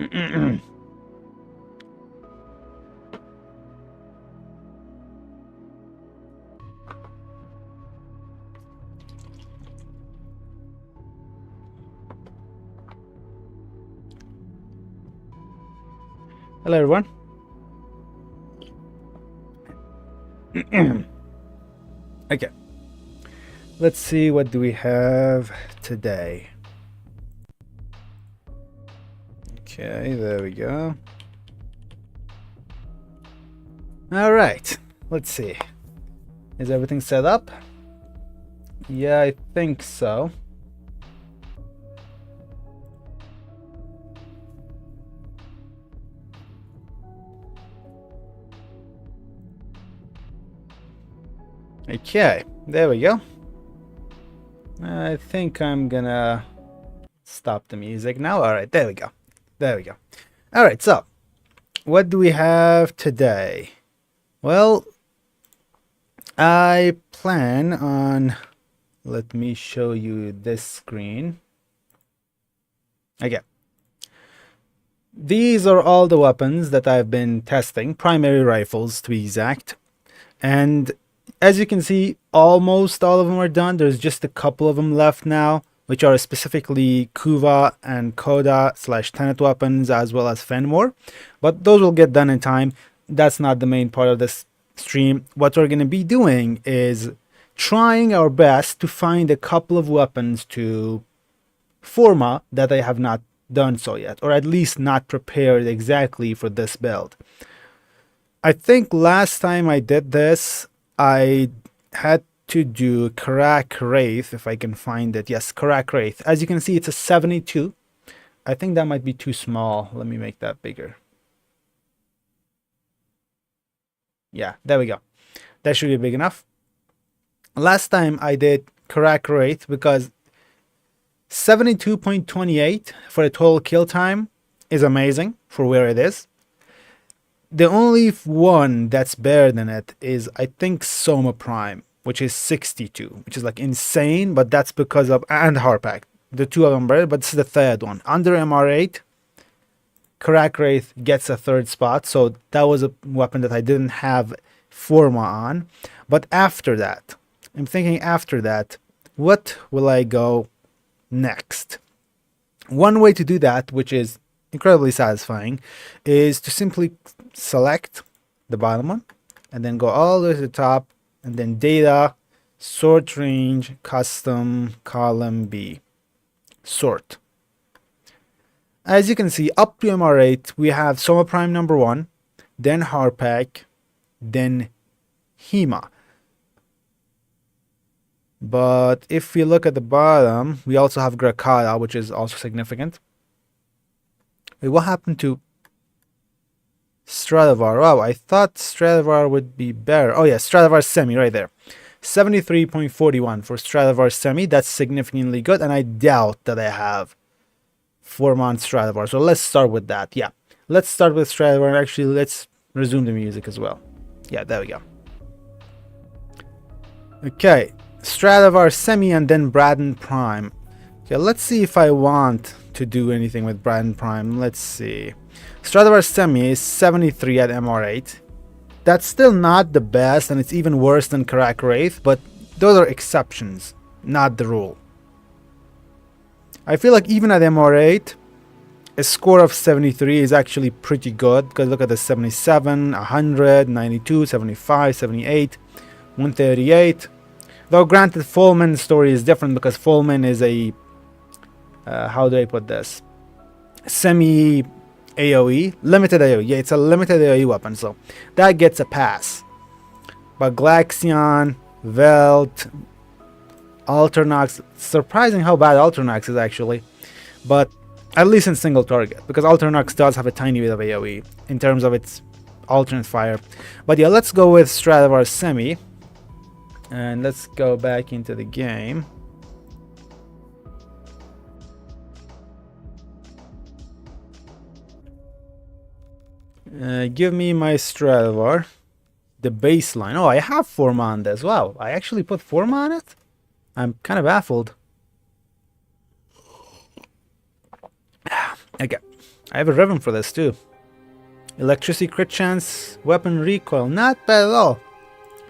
Hello, everyone. Okay. Let's see, what do we have today? Okay, there we go. All right. Let's see. Is everything set up? Yeah, I think so. Okay, there we go. I think I'm gonna stop the music now. All right, there we go. There we go. All right, so what do we have today? Well, I plan on, let me show you this screen. Okay. These are all the weapons that I've been testing, primary rifles to be exact. And as you can see, almost all of them are done. There's just a couple of them left now, which are specifically Kuva and Koda / Tenet weapons, as well as Fenmore. But those will get done in time. That's not the main part of this stream. What we're going to be doing is trying our best to find a couple of weapons to Forma that I have not done so yet, or at least not prepared exactly for this build. I think last time I did this, I had to do Karak Wraith, if I can find it. Yes, Karak Wraith. As you can see, it's a 72. I think that might be too small. Let me make that bigger. Yeah, there we go. That should be big enough. Last time I did Karak Wraith because 72.28 for a total kill time is amazing for where it is. The only one that's better than it is, I think, Soma Prime, which is 62, which is like insane, but that's because of, and Harpak. The two of them better, but this is the third one. Under MR8, Karak Wraith gets a third spot, so that was a weapon that I didn't have Forma on. But after that, I'm thinking after that, what will I go next? One way to do that, which is incredibly satisfying, is to simply select the bottom one and then go all the way to the top and then data, sort range, custom, column B, sort. As you can see, up to MR8 we have Soma Prime number 1, then Harpak, then Hema. But if we look at the bottom, we also have Grakada, which is also significant. Wait, what happened to Stradivar? Wow, I thought Stradivar would be better. Oh yeah, Stradivar Semi right there. 73.41 for Stradivar Semi. That's significantly good, and I doubt that I have Forma on Stradivar. So let's start with that. Yeah, let's start with Stradivar. Actually, let's resume the music as well. Yeah, there we go. Okay, Stradivar Semi and then Braddon Prime. Okay, let's see if I want to do anything with Braddon Prime. Let's see. Stradivar Semi is 73 at MR8. That's still not the best, and it's even worse than Karak Wraith, but those are exceptions, not the rule. I feel like even at MR8, a score of 73 is actually pretty good, because look at the 77, 100, 92, 75, 78, 138. Though granted, Fullman's story is different because Fullman is a how do I put this? Semi AoE, limited AoE. Yeah, it's a limited AoE weapon, so that gets a pass. But Glaxion, Velt, Alternox, surprising how bad Alternox is actually, but at least in single target, because Alternox does have a tiny bit of AoE in terms of its alternate fire. But yeah, let's go with Stradivar Semi, and let's go back into the game. Give me my Stradivar, the baseline. Oh, I have Forma on this. Wow, I actually put Forma on it? I'm kind of baffled. Okay, I have a ribbon for this too. Electricity crit chance, weapon recoil, not bad at all.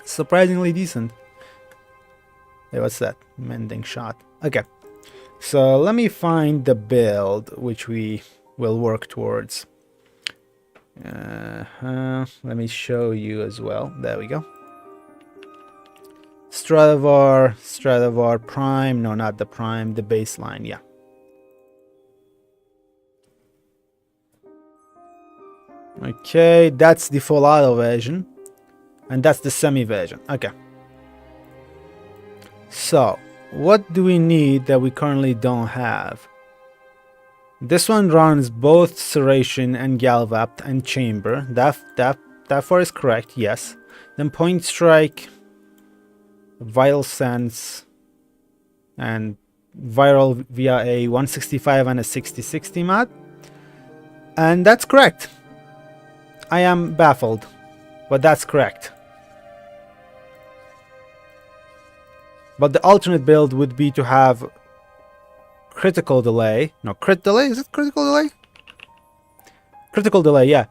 Surprisingly decent. Hey, what's that? Mending shot. Okay. So let me find the build which we will work towards. Let me show you as well. There we go. Stradivar Prime. No, not the Prime, the baseline, yeah. Okay, that's the full auto version. And that's the semi version. Okay. So, what do we need that we currently don't have? This one runs both Serration and Galvapt and Chamber. That far is correct, yes. Then Point Strike, Vital Sense, and Viral via a 165 and a 60/60 mod. And that's correct. I am baffled, but that's correct. But the alternate build would be to have critical delay. No, crit delay? Is it critical delay? Critical delay, yeah.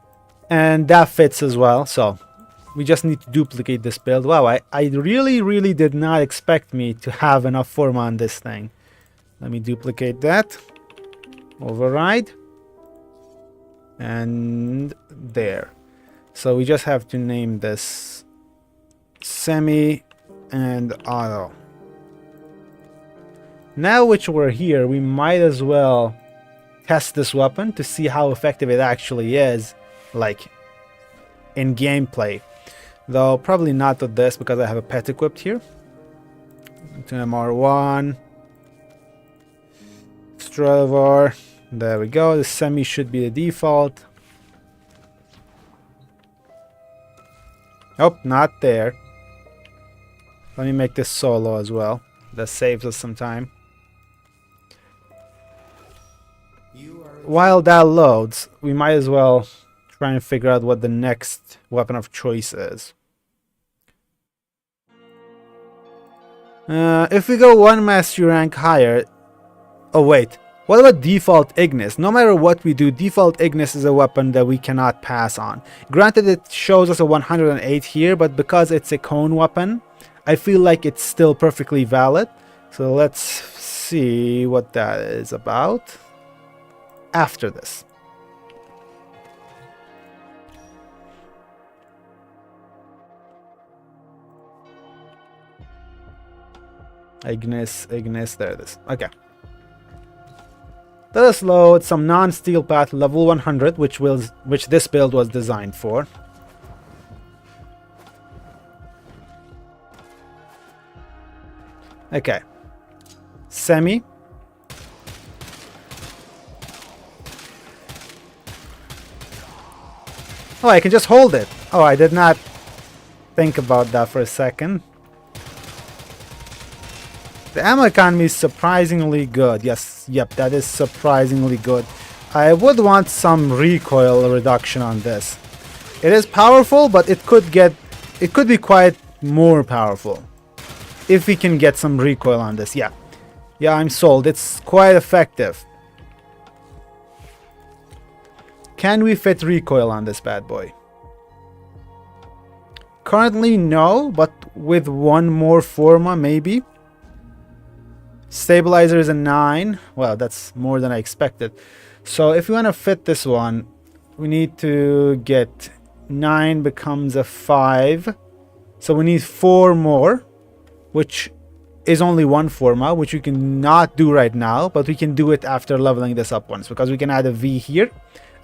And that fits as well, so we just need to duplicate this build. Wow, I really did not expect me to have enough Forma on this thing. Let me duplicate that. Override. And there. So we just have to name this Semi and Auto. Now which we're here, we might as well test this weapon to see how effective it actually is, like, in gameplay. Though probably not with this because I have a pet equipped here. To MR1. Stradivar. There we go. The Semi should be the default. Nope, not there. Let me make this solo as well. That saves us some time. While that loads, we might as well try and figure out what the next weapon of choice is. If we go one mastery rank higher... Oh wait, what about default Ignis? No matter what we do, default Ignis is a weapon that we cannot pass on. Granted, it shows us a 108 here, but because it's a cone weapon, I feel like it's still perfectly valid. So let's see what that is about after this. Ignis, there it is. Okay. Let us load some non-steel path level 100, which this build was designed for. Okay. Semi. Oh, I can just hold it. Oh, I did not think about that for a second. The ammo economy is surprisingly good. Yes, yep, that is surprisingly good. I would want some recoil reduction on this. It is powerful, but it could be quite more powerful. If we can get some recoil on this, yeah. Yeah, I'm sold. It's quite effective. Can we fit recoil on this bad boy? Currently, no, but with one more Forma, maybe. Stabilizer is a 9. Well, that's more than I expected. So if we want to fit this one, we need to get 9 becomes a 5. So we need 4 more, which is only one Forma, which we cannot do right now, but we can do it after leveling this up once, because we can add a V here,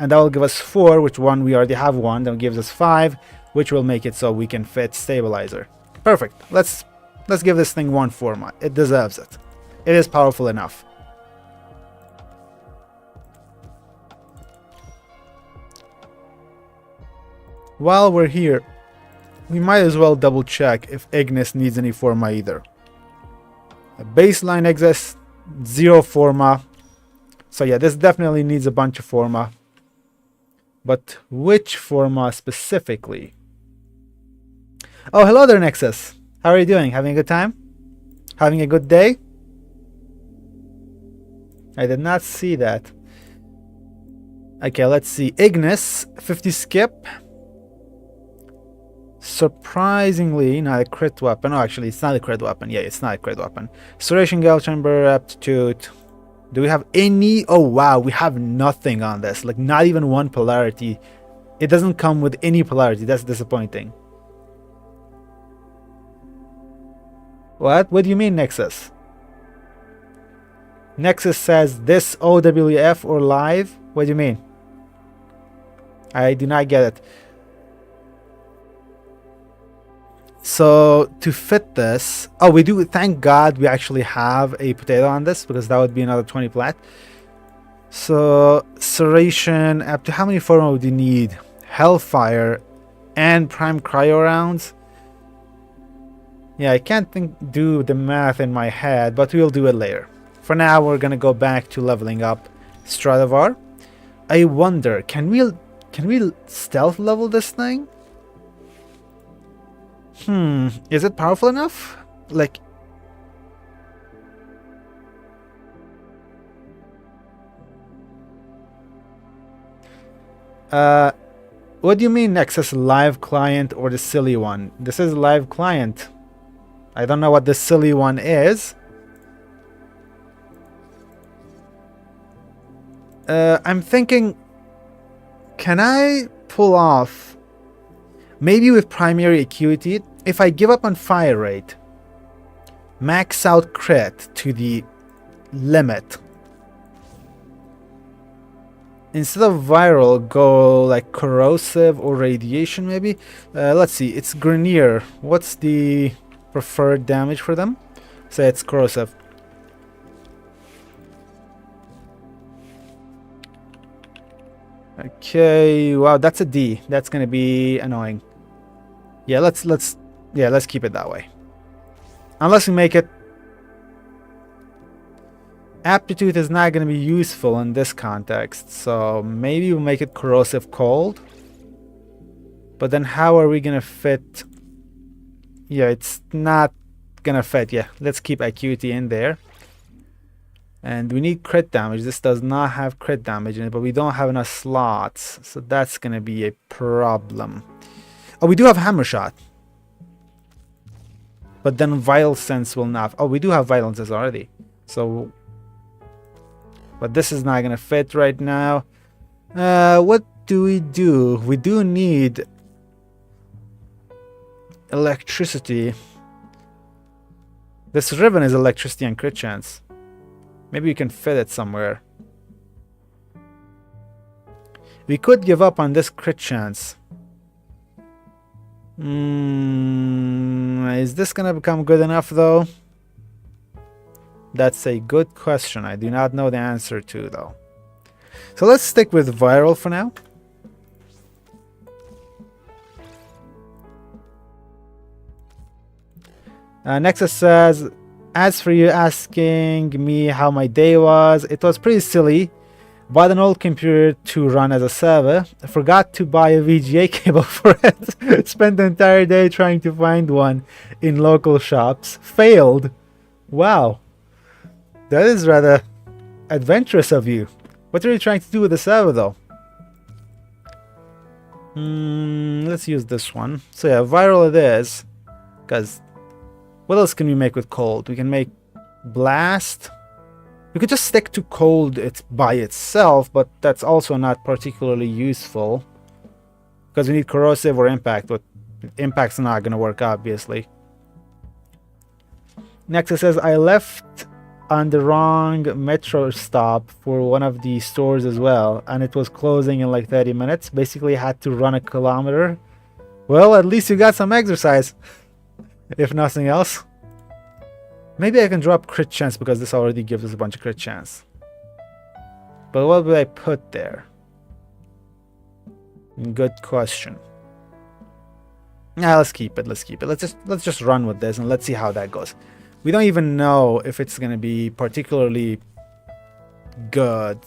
and that will give us 4, which one we already have 1, that gives us 5, which will make it so we can fit Stabilizer. Perfect. Let's give this thing one Forma. It deserves it. It is powerful enough. While we're here, we might as well double check if Ignis needs any Forma either. A baseline exists, 0 Forma. So yeah, this definitely needs a bunch of Forma. But which Forma specifically? Oh, hello there, Nexus. How are you doing? Having a good time? Having a good day? I did not see that. Okay, let's see. Ignis, 50 skip. Surprisingly, not a crit weapon. Oh, actually, it's not a crit weapon. Yeah, it's not a crit weapon. Restoration, Gale Chamber, Aptitude. Do we have any? Oh, wow, we have nothing on this. Like, not even one polarity. It doesn't come with any polarity. That's disappointing. What? What do you mean, Nexus? Nexus says this OWF or live? What do you mean? I do not get it. So to fit this, oh, we do, thank God we actually have a potato on this, because that would be another 20 plat. So Serration, up to how many Forma would you need? Hellfire and Prime Cryo rounds. Yeah, I can't do the math in my head, but we'll do it later. For now, we're gonna go back to leveling up Stradivar. I wonder, can we stealth level this thing? Is it powerful enough? Like, what do you mean Nexus live client or the silly one? This is live client. I don't know what the silly one is. I'm thinking, can I pull off, maybe with primary acuity, if I give up on fire rate, max out crit to the limit, instead of viral, go like corrosive or radiation maybe? Let's see, it's Grenier. What's the preferred damage for them? Say it's corrosive. Okay, wow, that's a D. That's gonna be annoying. Yeah, let's keep it that way. Unless we make it, aptitude is not gonna be useful in this context, so maybe we'll make it corrosive cold. But then how are we gonna fit? Yeah, it's not gonna fit. Yeah, let's keep acuity in there. And we need crit damage. This does not have crit damage in it, but we don't have enough slots, so that's gonna be a problem. Oh, we do have hammer shot, but then vital sense will not. Oh, we do have vital sense already, so, but this is not gonna fit right now. What do? We do need electricity. This ribbon is electricity and crit chance. Maybe we can fit it somewhere. We could give up on this crit chance. Is this gonna become good enough though? That's a good question. I do not know the answer to though. So let's stick with viral for now. Nexus says, as for you asking me how my day was, it was pretty silly. Bought an old computer to run as a server. I forgot to buy a VGA cable for it. Spent the entire day trying to find one in local shops. Failed. Wow. That is rather adventurous of you. What are you trying to do with the server though? Let's use this one. So yeah, viral it is. Because what else can we make with cold? We can make blast. We could just stick to cold by itself, but that's also not particularly useful. Because we need corrosive or impact, but impact's not going to work, obviously. Nexus says, I left on the wrong metro stop for one of the stores as well, and it was closing in like 30 minutes. Basically, had to run a kilometer. Well, at least you got some exercise, if nothing else. Maybe I can drop crit chance because this already gives us a bunch of crit chance. But what would I put there? Good question. Nah, let's keep it. Let's keep it. Let's just run with this and let's see how that goes. We don't even know if it's gonna be particularly good.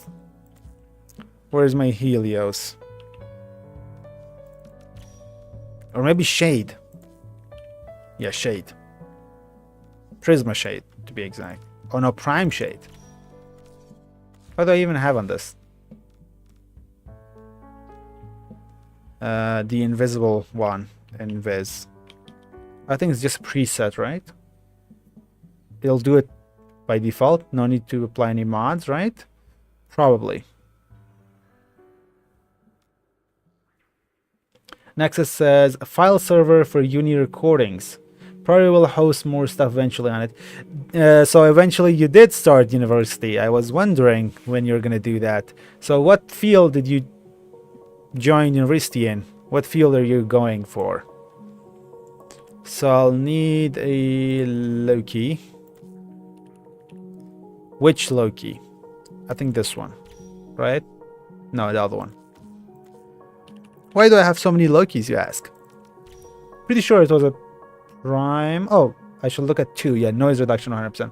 Where's my Helios? Or maybe Shade. Yeah, Shade. Prisma Shade, to be exact. Oh no, Prime Shade. What do I even have on this? The invisible one. Invis. I think it's just preset, right? It'll do it by default. No need to apply any mods, right? Probably. Nexus says a file server for uni recordings. Probably will host more stuff eventually on it. So eventually you did start university. I was wondering when you're gonna do that. So what field did you join university in? What field are you going for? So I'll need a Loki. Which Loki? I think this one, right? No, the other one. Why do I have so many Lokis, you ask? Pretty sure it was a prime. Oh, I should look at 2. Yeah, noise reduction 100%.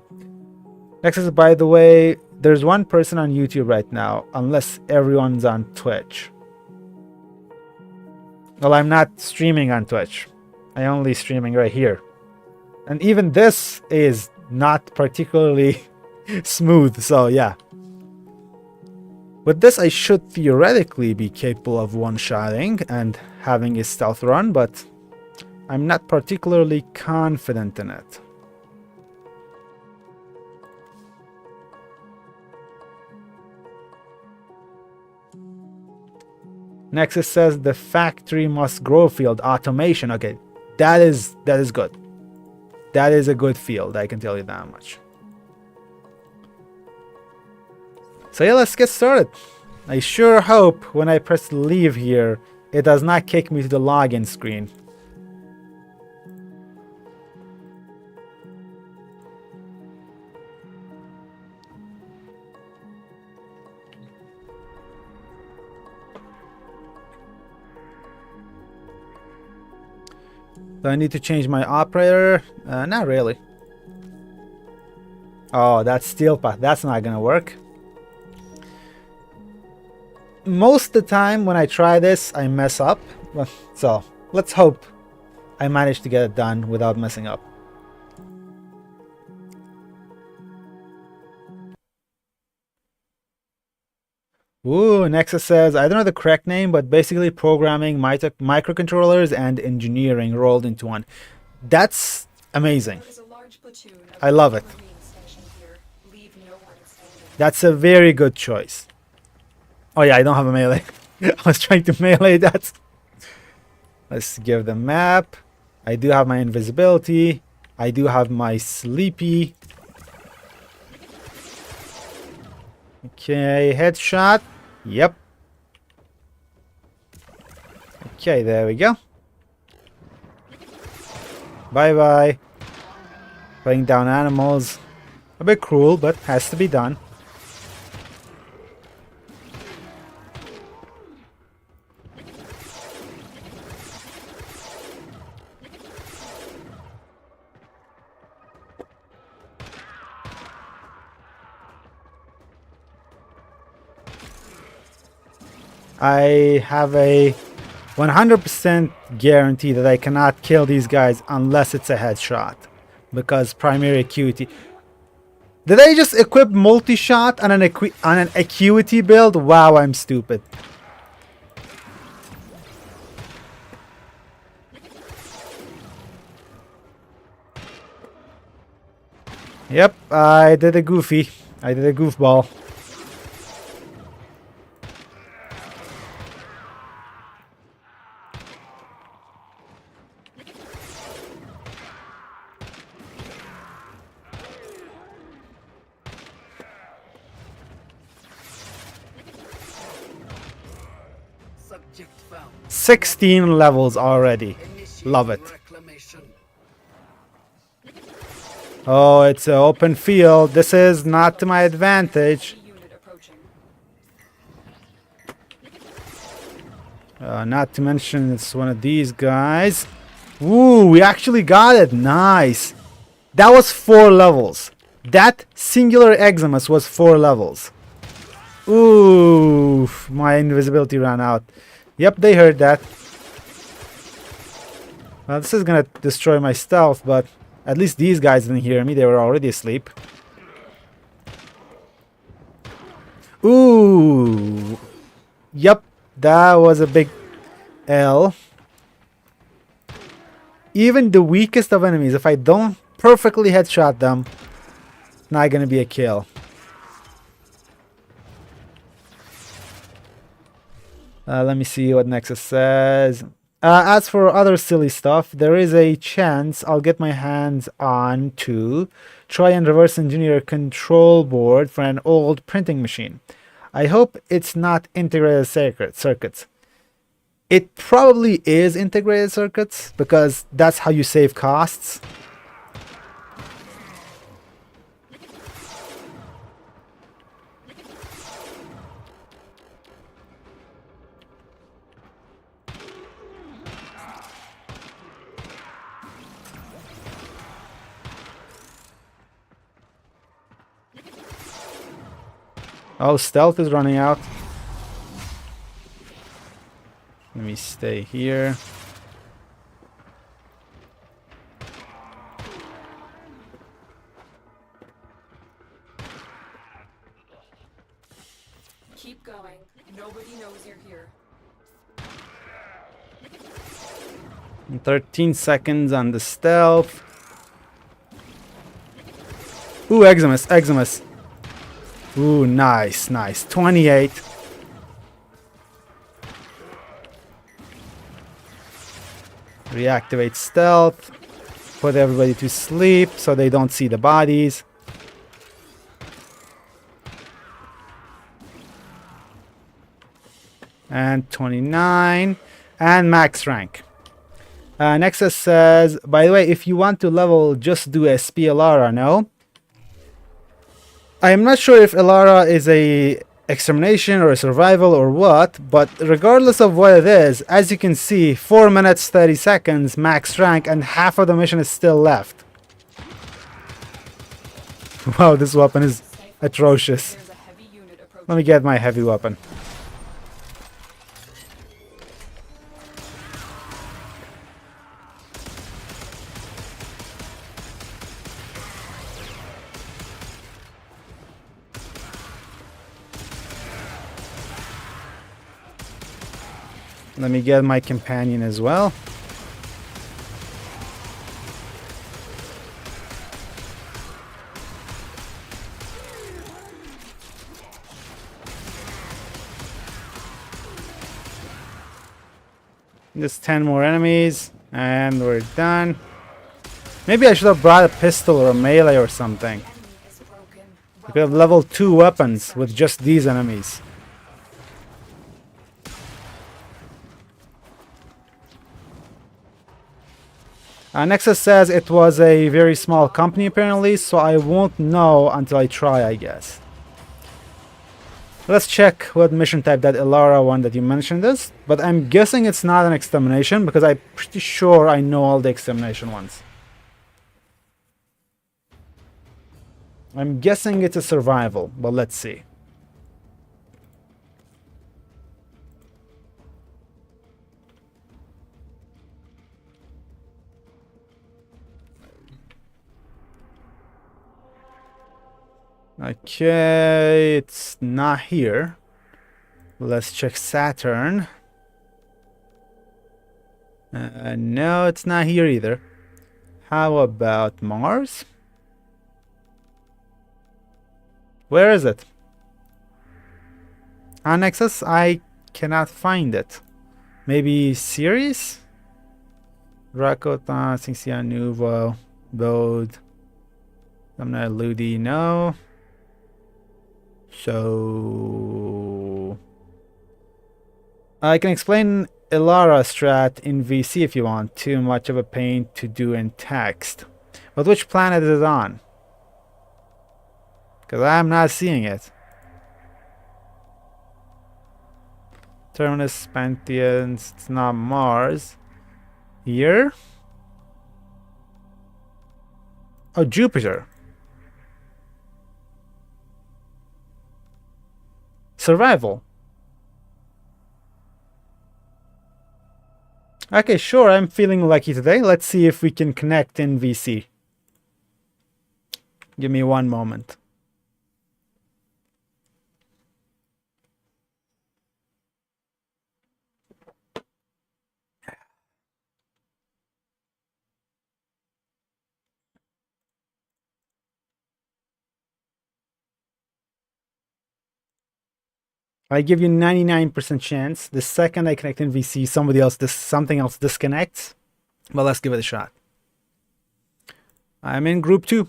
Nexus, by the way, there's one person on YouTube right now, unless everyone's on Twitch. Well, I'm not streaming on Twitch. I'm only streaming right here. And even this is not particularly smooth, so yeah. With this, I should theoretically be capable of one-shotting and having a stealth run, but I'm not particularly confident in it. Nexus says the factory must grow field automation. Okay, that is good. That is a good field, I can tell you that much. So yeah, let's get started. I sure hope when I press leave here, it does not kick me to the login screen. Do I need to change my operator? Not really. Oh, that's steel path. That's not gonna work. Most of the time when I try this, I mess up. So let's hope I manage to get it done without messing up. Ooh, Nexus says, I don't know the correct name, but basically programming microcontrollers and engineering rolled into one. That's amazing. I love it. That's a very good choice. Oh yeah, I don't have a melee. I was trying to melee that. Let's give the map. I do have my invisibility. I do have my sleepy. Okay, headshot. Yep. Okay, there we go. Bye-bye. Putting down animals. A bit cruel, but has to be done. I have a 100% guarantee that I cannot kill these guys unless it's a headshot. Because primary acuity. Did I just equip multi-shot on an acuity build? Wow, I'm stupid. Yep, I did a goofy. I did a goofball. Subject found. 16 levels already. Love it. Oh, it's an open field. This is not to my advantage. Not to mention it's one of these guys. Ooh, we actually got it. Nice. That was 4 levels. That singular Eximus was 4 levels. Ooh, my invisibility ran out. Yep, they heard that. Well, this is gonna destroy my stealth, but at least these guys didn't hear me. They were already asleep. Ooh. Yep, that was a big L. Even the weakest of enemies, if I don't perfectly headshot them, not gonna be a kill. Let me see what Nexus says. As for other silly stuff, there is a chance I'll get my hands on to try and reverse engineer a control board for an old printing machine. I hope it's not integrated circuits. It probably is integrated circuits because that's how you save costs. Oh, stealth is running out. Let me stay here. Keep going. Nobody knows you're here. 13 seconds on the stealth. Ooh, Eximus, Eximus. Ooh, nice, nice. 28. Reactivate stealth. Put everybody to sleep so they don't see the bodies. And 29. And max rank. Nexus says, by the way, if you want to level, just do SP Elara, no? I am not sure if Elara is a extermination or a survival or what, but regardless of what it is, as you can see, 4 minutes 30 seconds max rank and half of the mission is still left. Wow, this weapon is atrocious. There's a heavy unit approaching. Let me get my heavy weapon. Let me get my companion as well. Just 10 more enemies, and we're done. Maybe I should have brought a pistol or a melee or something. Enemy is broken. I could have level 2 weapons with just these enemies. Nexus says it was a very small company apparently, so I won't know until I try, I guess. Let's check what mission type that Elara one that you mentioned is, but I'm guessing it's not an extermination because I'm pretty sure I know all the extermination ones. I'm guessing it's a survival, but let's see. Okay, it's not here. Let's check Saturn. No, it's not here either. How about Mars? Where is it? On Nexus, I cannot find it. Maybe Ceres? Rakota, Cinzia Nuvo, Bode, Domna Ludi, no. So I can explain Elara strat in VC if you want. Too much of a pain to do in text. But which planet is it on? Because I'm not seeing it. Terminus, Pantheons, it's not Mars. Here? Oh, Jupiter. Survival. Okay, sure, I'm feeling lucky today. Let's see if we can connect in VC. Give me one moment. I give you 99% chance. The second I connect in VC, something else disconnects. But let's give it a shot. I'm in group 2,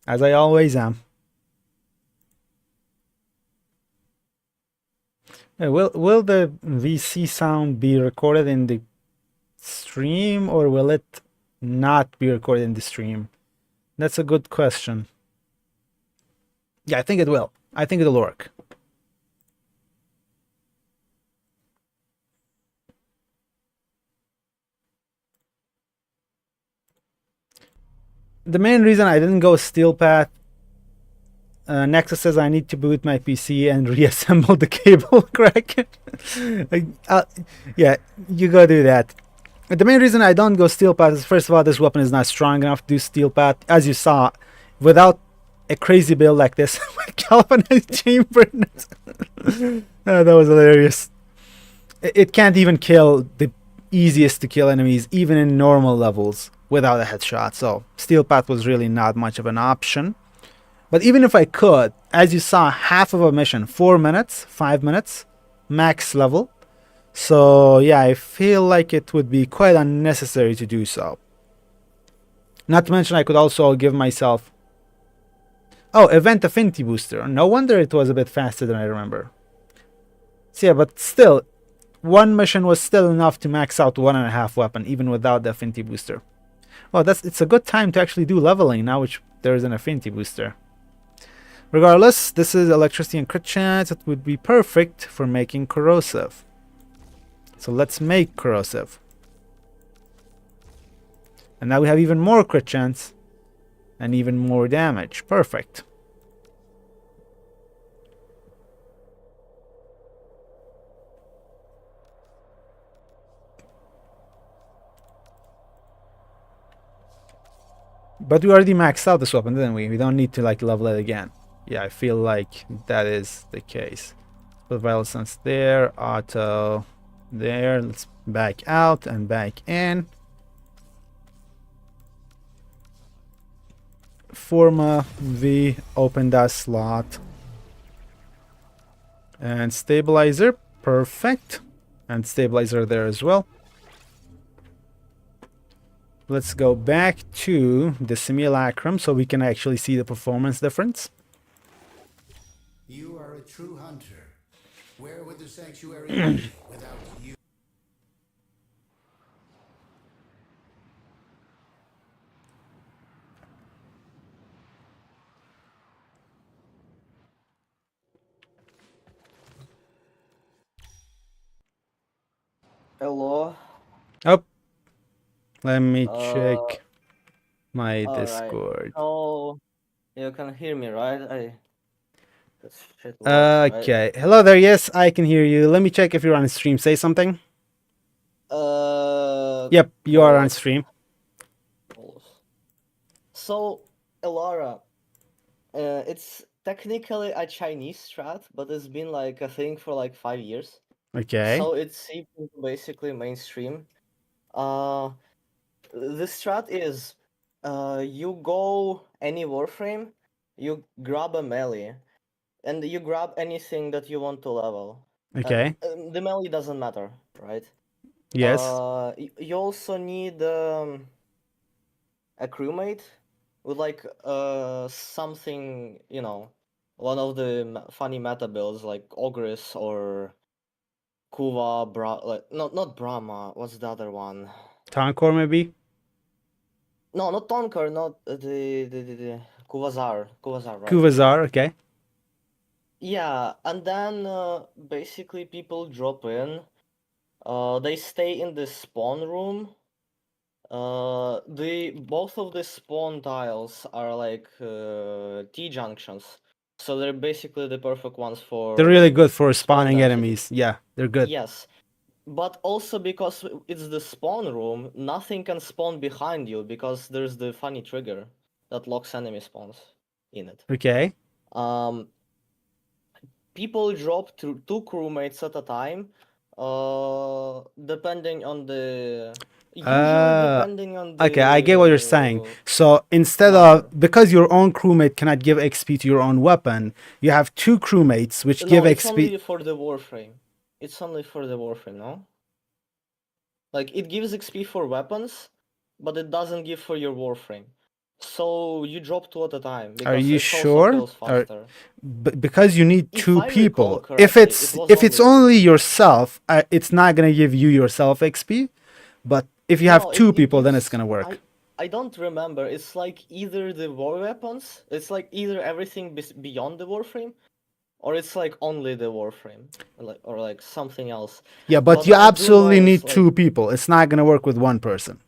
as I always am. Will the VC sound be recorded in the stream, or will it not be recorded in the stream? That's a good question. Yeah, I think it will. I think it'll work. The main reason I didn't go steel path, Nexus says I need to boot my PC and reassemble the cable crack. Yeah, you go do that. But the main reason I don't go steel path is, first of all, this weapon is not strong enough to do steel path. As you saw, without a crazy build like this, galvanized chamber. That was hilarious. It can't even kill the easiest to kill enemies, even in normal levels, without a headshot. So steel path was really not much of an option. But even if I could, as you saw, half of a mission, 4 minutes, 5 minutes, max level. So yeah, I feel like it would be quite unnecessary to do so. Not to mention I could also give myself... Oh, event affinity booster. No wonder it was a bit faster than I remember. So yeah, but still, one mission was still enough to max out 1.5 weapon, even without the affinity booster. Well, it's a good time to actually do leveling now, which there is an affinity booster. Regardless, this is electricity and crit chance. It would be perfect for making corrosive. So let's make corrosive. And now we have even more crit chance and even more damage. Perfect. But we already maxed out this weapon, didn't we? We don't need to like level it again. Yeah, I feel like that is the case. Put vital sense there, auto there. Let's back out and back in. Forma V, open that slot. And stabilizer, perfect. And stabilizer there as well. Let's go back to the simulacrum so we can actually see the performance difference. You are a true hunter. Where would the sanctuary be without you? Hello. Oh, let me Uh, check my all right. Discord. Oh, you can hear me, right? That's shit loud, right? Okay. Hello there. Yes, I can hear you. Let me check if you're on stream. Say something. Yep, you more are or on less, stream. more or less. So, Elara, it's technically a Chinese strat, but it's been like a thing for like 5 years. Okay. So it's seeped into basically mainstream. Uh, the strat is, you go any Warframe, you grab a melee, and you grab anything that you want to level. Okay. The melee doesn't matter, right? Yes. You also need a crewmate with like something, one of the funny meta builds like Ogris or Kuva, like not Brahma. What's the other one? Tonkor maybe. No, not Tonker, not the Kuvazar, right? Kuvazar. Okay. Yeah, and then basically people drop in. They stay in the spawn room. The both of the spawn tiles are like T junctions, so they're basically the perfect ones They're for really good for spawn spawning density. enemies. Yeah, they're good. Yes, but also because it's the spawn room, nothing can spawn behind you because there's the funny trigger that locks enemy spawns in it. Okay. People drop two crewmates at a time, depending on the Usually depending on Okay, I get what you're saying. the So instead number. of, because your own crewmate cannot give XP to your own weapon, you have two crewmates which give No, it's XP. only for the Warframe. It's only for the Warframe, no? Like, it gives XP for weapons, but it doesn't give for your Warframe. So you drop two at a time, Are because you it also sure? kills faster. Because you need If two I recall people. If correctly, it it's was if it's only... only yourself, it's not gonna give you yourself XP. But if you have No, two it people, then it's gives... gonna work. I don't remember. It's like either the war weapons, it's like either everything beyond the Warframe, or it's like only the Warframe, or like something else. Yeah, but But you I do absolutely know it's need like two people. It's not gonna work with one person.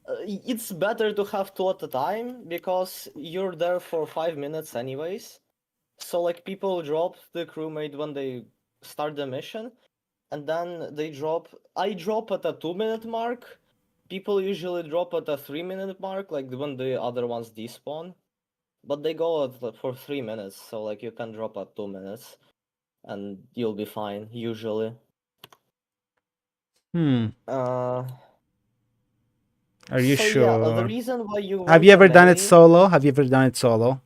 it's better to have two at a time because you're there for 5 minutes anyways. So like people drop the crewmate when they start the mission, and then they drop. I drop at a 2 minute mark. People usually drop at a 3 minute mark, like when the other ones despawn. But they go for 3 minutes, so like you can drop at 2 minutes, and you'll be fine usually. Hmm. Uh, Are you so yeah, the sure? reason why you Have want you a ever done it melee, solo? Have you ever done it solo?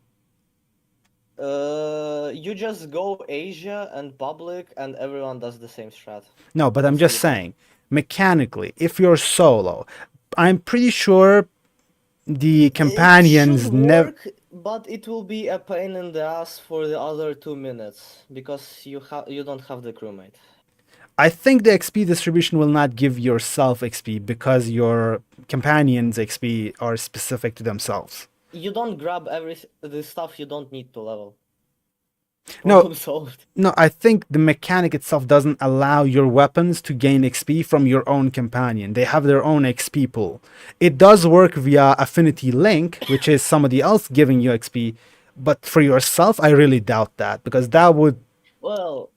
you just go Asia and public, and everyone does the same strat. No, but I'm That's just the point. saying, mechanically, if you're solo, I'm pretty sure the It should companions never. work, but it will be a pain in the ass for the other 2 minutes because you don't have the crewmate. I think the XP distribution will not give yourself XP because your companions' XP are specific to themselves. You don't grab the stuff you don't need to level. No, Problem solved. no, I think the mechanic itself doesn't allow your weapons to gain XP from your own companion. They have their own XP pool. It does work via affinity link, which is somebody else giving you XP, but for yourself, I really doubt that because that would Well,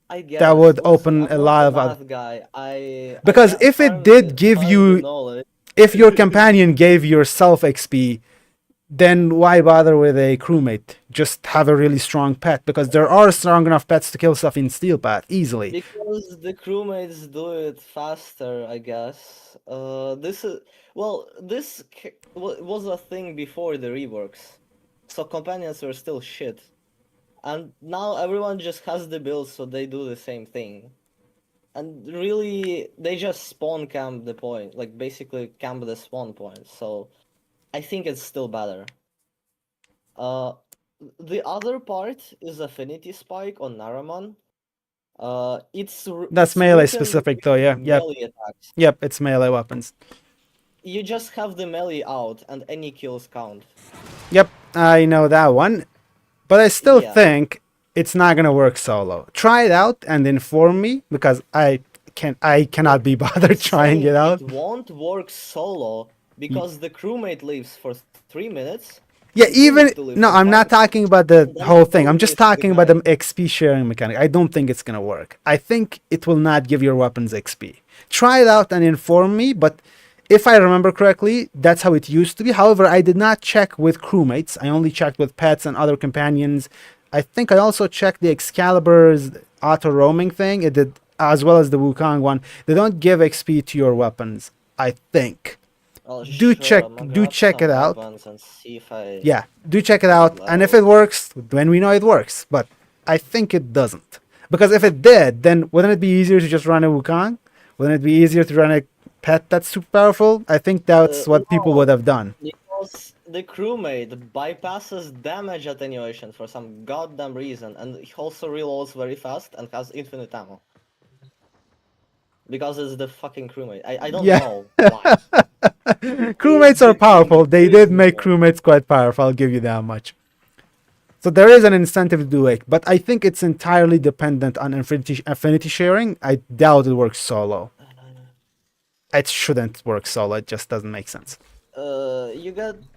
I that guess. would Listen, open I'm a not lot a of other. math guy. I Because can't if it farm did give the you, knowledge. if your companion gave yourself XP, then why bother with a crewmate? Just have a really strong pet because there are strong enough pets to kill stuff in Steel Path easily. Because the crewmates do it faster, I guess. This is this was a thing before the reworks, so companions were still shit, and now everyone just has the build, so they do the same thing, and really they just spawn camp the point, like basically camp the spawn point. So I think it's still better. Uh, the other part is affinity spike on Naraman. That's It's melee written specific though, yeah. with Yep. melee attacks. Yep, it's melee weapons. You just have the melee out and any kills count. Yep, I know that one. But I still Yeah. think it's not gonna work solo. Try it out and inform me because I cannot be bothered I'm trying saying it out. It won't work solo because the crewmate lives for 3 minutes. Yeah, and you even need to live no, for I'm not 5 talking about the and then whole you thing. go I'm just miss the talking about the guy. XP sharing mechanic. I don't think it's gonna work. I think it will not give your weapons XP. Try it out and inform me, but if I remember correctly, that's how it used to be. However, I did not check with crewmates. I only checked with pets and other companions. I think I also checked the Excalibur's auto roaming thing. It did, as well as the Wukong one. They don't give XP to your weapons, I think. Oh, Do sure, I'm gonna do grab check it some out. weapons and see if I Yeah, do check it get out. And if level. it works, then we know it works. But I think it doesn't. Because if it did, then wouldn't it be easier to just run a Wukong? Wouldn't it be easier to run a pet that's super powerful? I think that's what people would No, have done. because the crewmate bypasses damage attenuation for some goddamn reason, and he also reloads very fast and has infinite ammo. Because it's the fucking crewmate. I don't Yeah. know why. Crewmates are The king. powerful. They There is did make no. crewmates quite powerful. I'll give you that much. So there is an incentive to do it, but I think it's entirely dependent on affinity sharing. I doubt it works solo. It shouldn't work solo. It just doesn't make sense.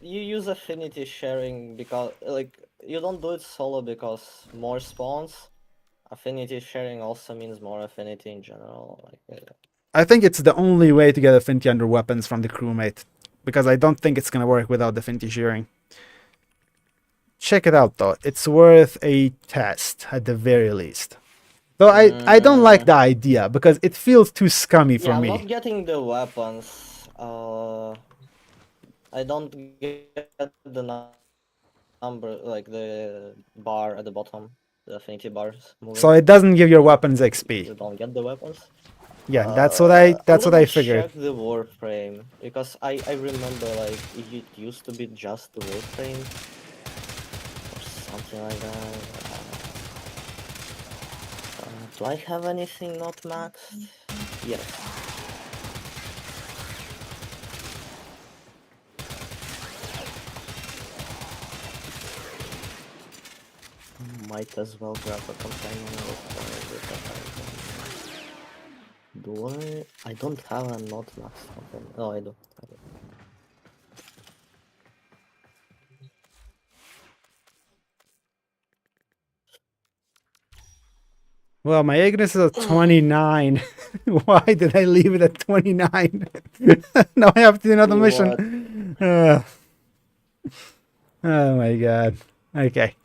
You use affinity sharing because like you don't do it solo because more spawns. Affinity sharing also means more affinity in general. Like I think it's the only way to get affinity under weapons from the crewmate, because I don't think it's gonna work without affinity sharing. Check it out though. It's worth a test at the very least. Though I don't like the idea because it feels too scummy for Yeah, I'm me. not getting the weapons. I don't get the number, like the bar at the bottom, the affinity bars moving. So it doesn't give your weapons You XP. don't get the weapons. Yeah, that's I'm what gonna I figured. check the Warframe because I remember like it used to be just the Warframe or something like that. Do I have anything not maxed? Yes. Might as well grab a companion with do I? I don't have a not maxed companion. No, I do. I do. Well, my Ignis is at 29. Why did I leave it at 29? Now I have to do another What? mission. Oh my god. Okay.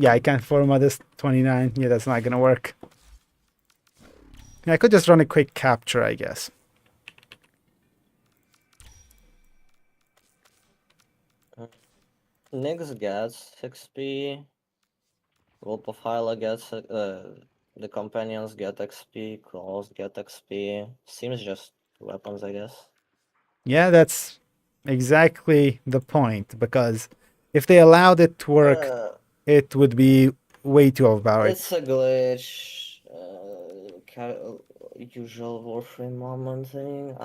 I can't Forma this 29. Yeah, that's not gonna work. I could just run a quick capture, I guess. Nyx gets XP. Wolpofila gets the companions get XP. Claws get XP. Seems just weapons, I guess. Yeah, that's exactly the point, because if they allowed it to work, it would be way too overpowered. It's a glitch. Usual Warframe moment thing.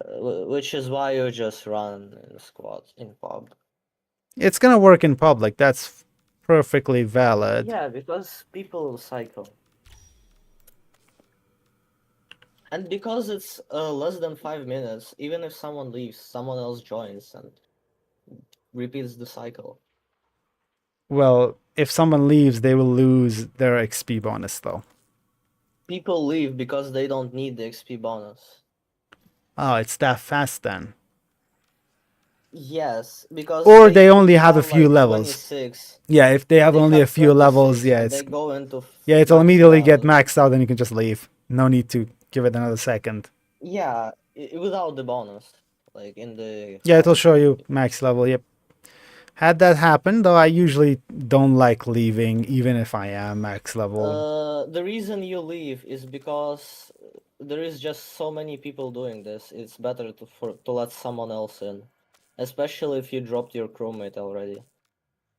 Which is why you just run in squads in pub. It's gonna work in public, that's perfectly valid. Yeah, because people cycle. And because it's less than 5 minutes, even if someone leaves, someone else joins and repeats the cycle. Well, if someone leaves, they will lose their XP bonus, though. People leave because they don't need the XP bonus. Oh, it's that fast then. Yes, because Or they they only have a few like levels. 26. Yeah, if they have They only a have few levels, 26, yeah, and it's they go into yeah, it'll maxed immediately get out. maxed out, and you can just leave. No need to give it another second. Yeah, without the bonus, like in the Yeah, it'll show you hierarchy. max level. Yep. Had that happened, though, I usually don't like leaving, even if I am max level. The reason you leave is because there is just so many people doing this. It's better to let someone else in, especially if you dropped your crewmate already.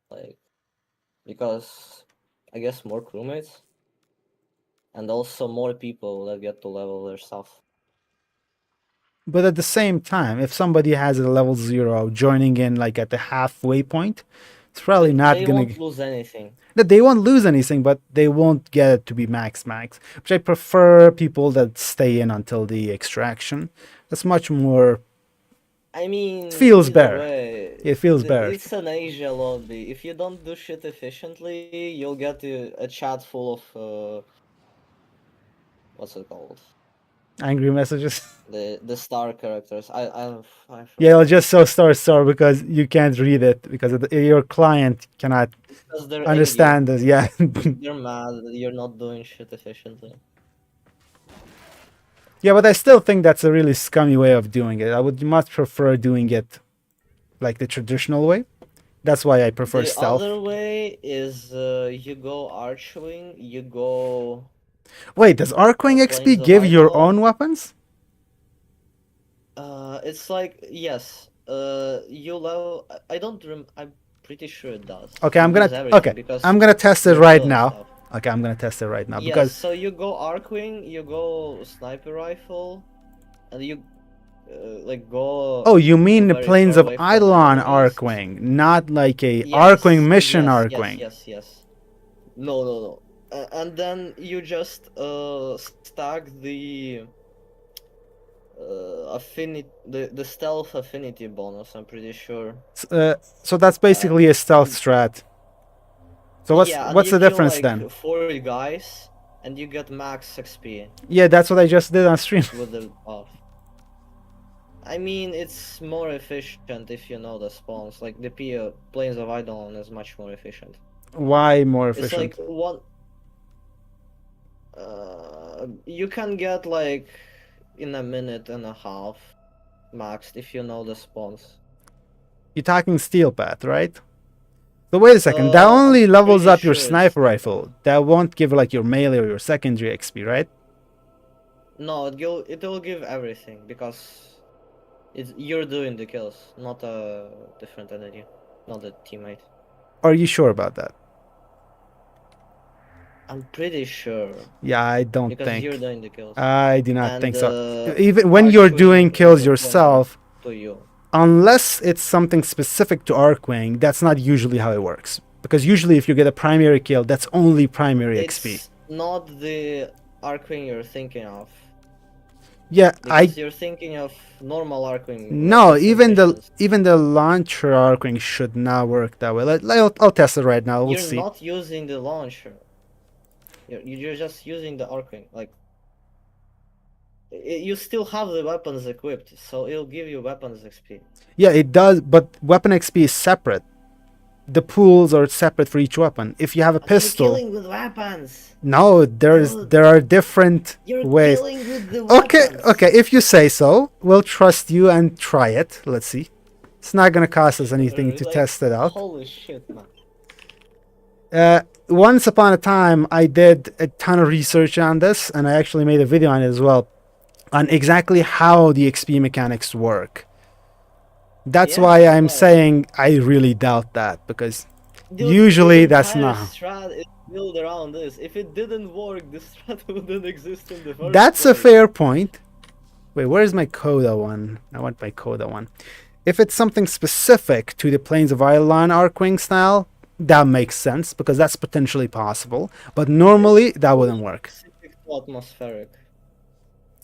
Like, because I guess more crewmates and also more people that get to level their stuff. But at the same time, if somebody has a level 0 joining in like at the halfway point, it's probably not They gonna. won't lose anything. That they won't lose anything, but they won't get it to be max, which I prefer people that stay in until the extraction. That's much more. I mean, It feels either better. way, It feels better. it's an Asia lobby. If you don't do shit efficiently, you'll get a chat full of what's it called? Angry messages. The star characters. I Yeah, forgot. it'll just show star because you can't read it because your client cannot Because they're understand angry. this. Yeah. You're mad. You're not doing shit efficiently. Yeah, but I still think that's a really scummy way of doing it. I would much prefer doing it like the traditional way. That's why I prefer The stealth. other way is you go archwing. You go. Wait, does Arcwing Planes XP of give your Eidolon. own weapons? It's like yes. You level. I don't rem. I'm pretty sure it does. Okay, It gives everything because I'm gonna test it you're right killing now. stuff. Okay, I'm gonna test it right now Yes, because so you go arcwing, you go sniper rifle, and you like go. oh, you mean the very planes far of away from Eidolon enemies. Arcwing, not like a Yes, Arcwing mission yes, Arcwing. yes. No, no, no. And then you just stack the affinity, the stealth affinity bonus. I'm pretty sure. So that's basically a stealth strat. So Yeah, and what's you the kill difference like then? 4 guys, and you get max XP Yeah, that's what I just did on stream. with the buff. I mean, it's more efficient if you know the spawns. Like the planes of Eidolon is much more efficient. Why more It's efficient? like one. You can get like in a minute and a half maxed if you know the spawns. You're talking steel path, right? So wait a second, that I'm only levels pretty up your sure it's sniper steel rifle. path. That won't give like your melee or your secondary XP, right? No, it will give everything because you're doing the kills, not a different entity, not a teammate. Are you sure about that? I'm pretty sure Yeah, I don't because you're think. doing the kills, I do not and think so. Even when you're doing Archwing kills will point back yourself, to you. unless it's something specific to Arcwing, that's not usually how it works. Because usually if you get a primary kill, that's only primary XP. It's not the Archwing you're thinking of. Yeah, I Because you're thinking of normal Archwing, like no, its ambitions. even the launcher Arcwing should not work that way. I'll test it right now. We'll You're see. not using the launcher. You're just using the Archwing. Like you still have the weapons equipped, so it'll give you weapons XP. Yeah, it does, but weapon XP is separate. The pools are separate for each weapon. If you have a But you're pistol, killing with weapons. no, Dude, there are different you're ways. killing with the Okay, weapons. okay, if you say so, we'll trust you and try it. Let's see. It's not gonna cost us anything to Like, test it out. Holy shit, man. Once upon a time, I did a ton of research on this, and I actually made a video on it as well, on exactly how the XP mechanics work. That's Yeah, why I'm but- saying I really doubt that, because Dude, usually the that's entire not. strat is built around this. If it didn't work, the strat wouldn't exist in the first That's a place. fair point. Wait, where's my Coda one? I want my Coda one. If it's something specific to the Plains of Eidolon Arcwing style, that makes sense, because that's potentially possible. But normally, that wouldn't work. Specific to atmospheric.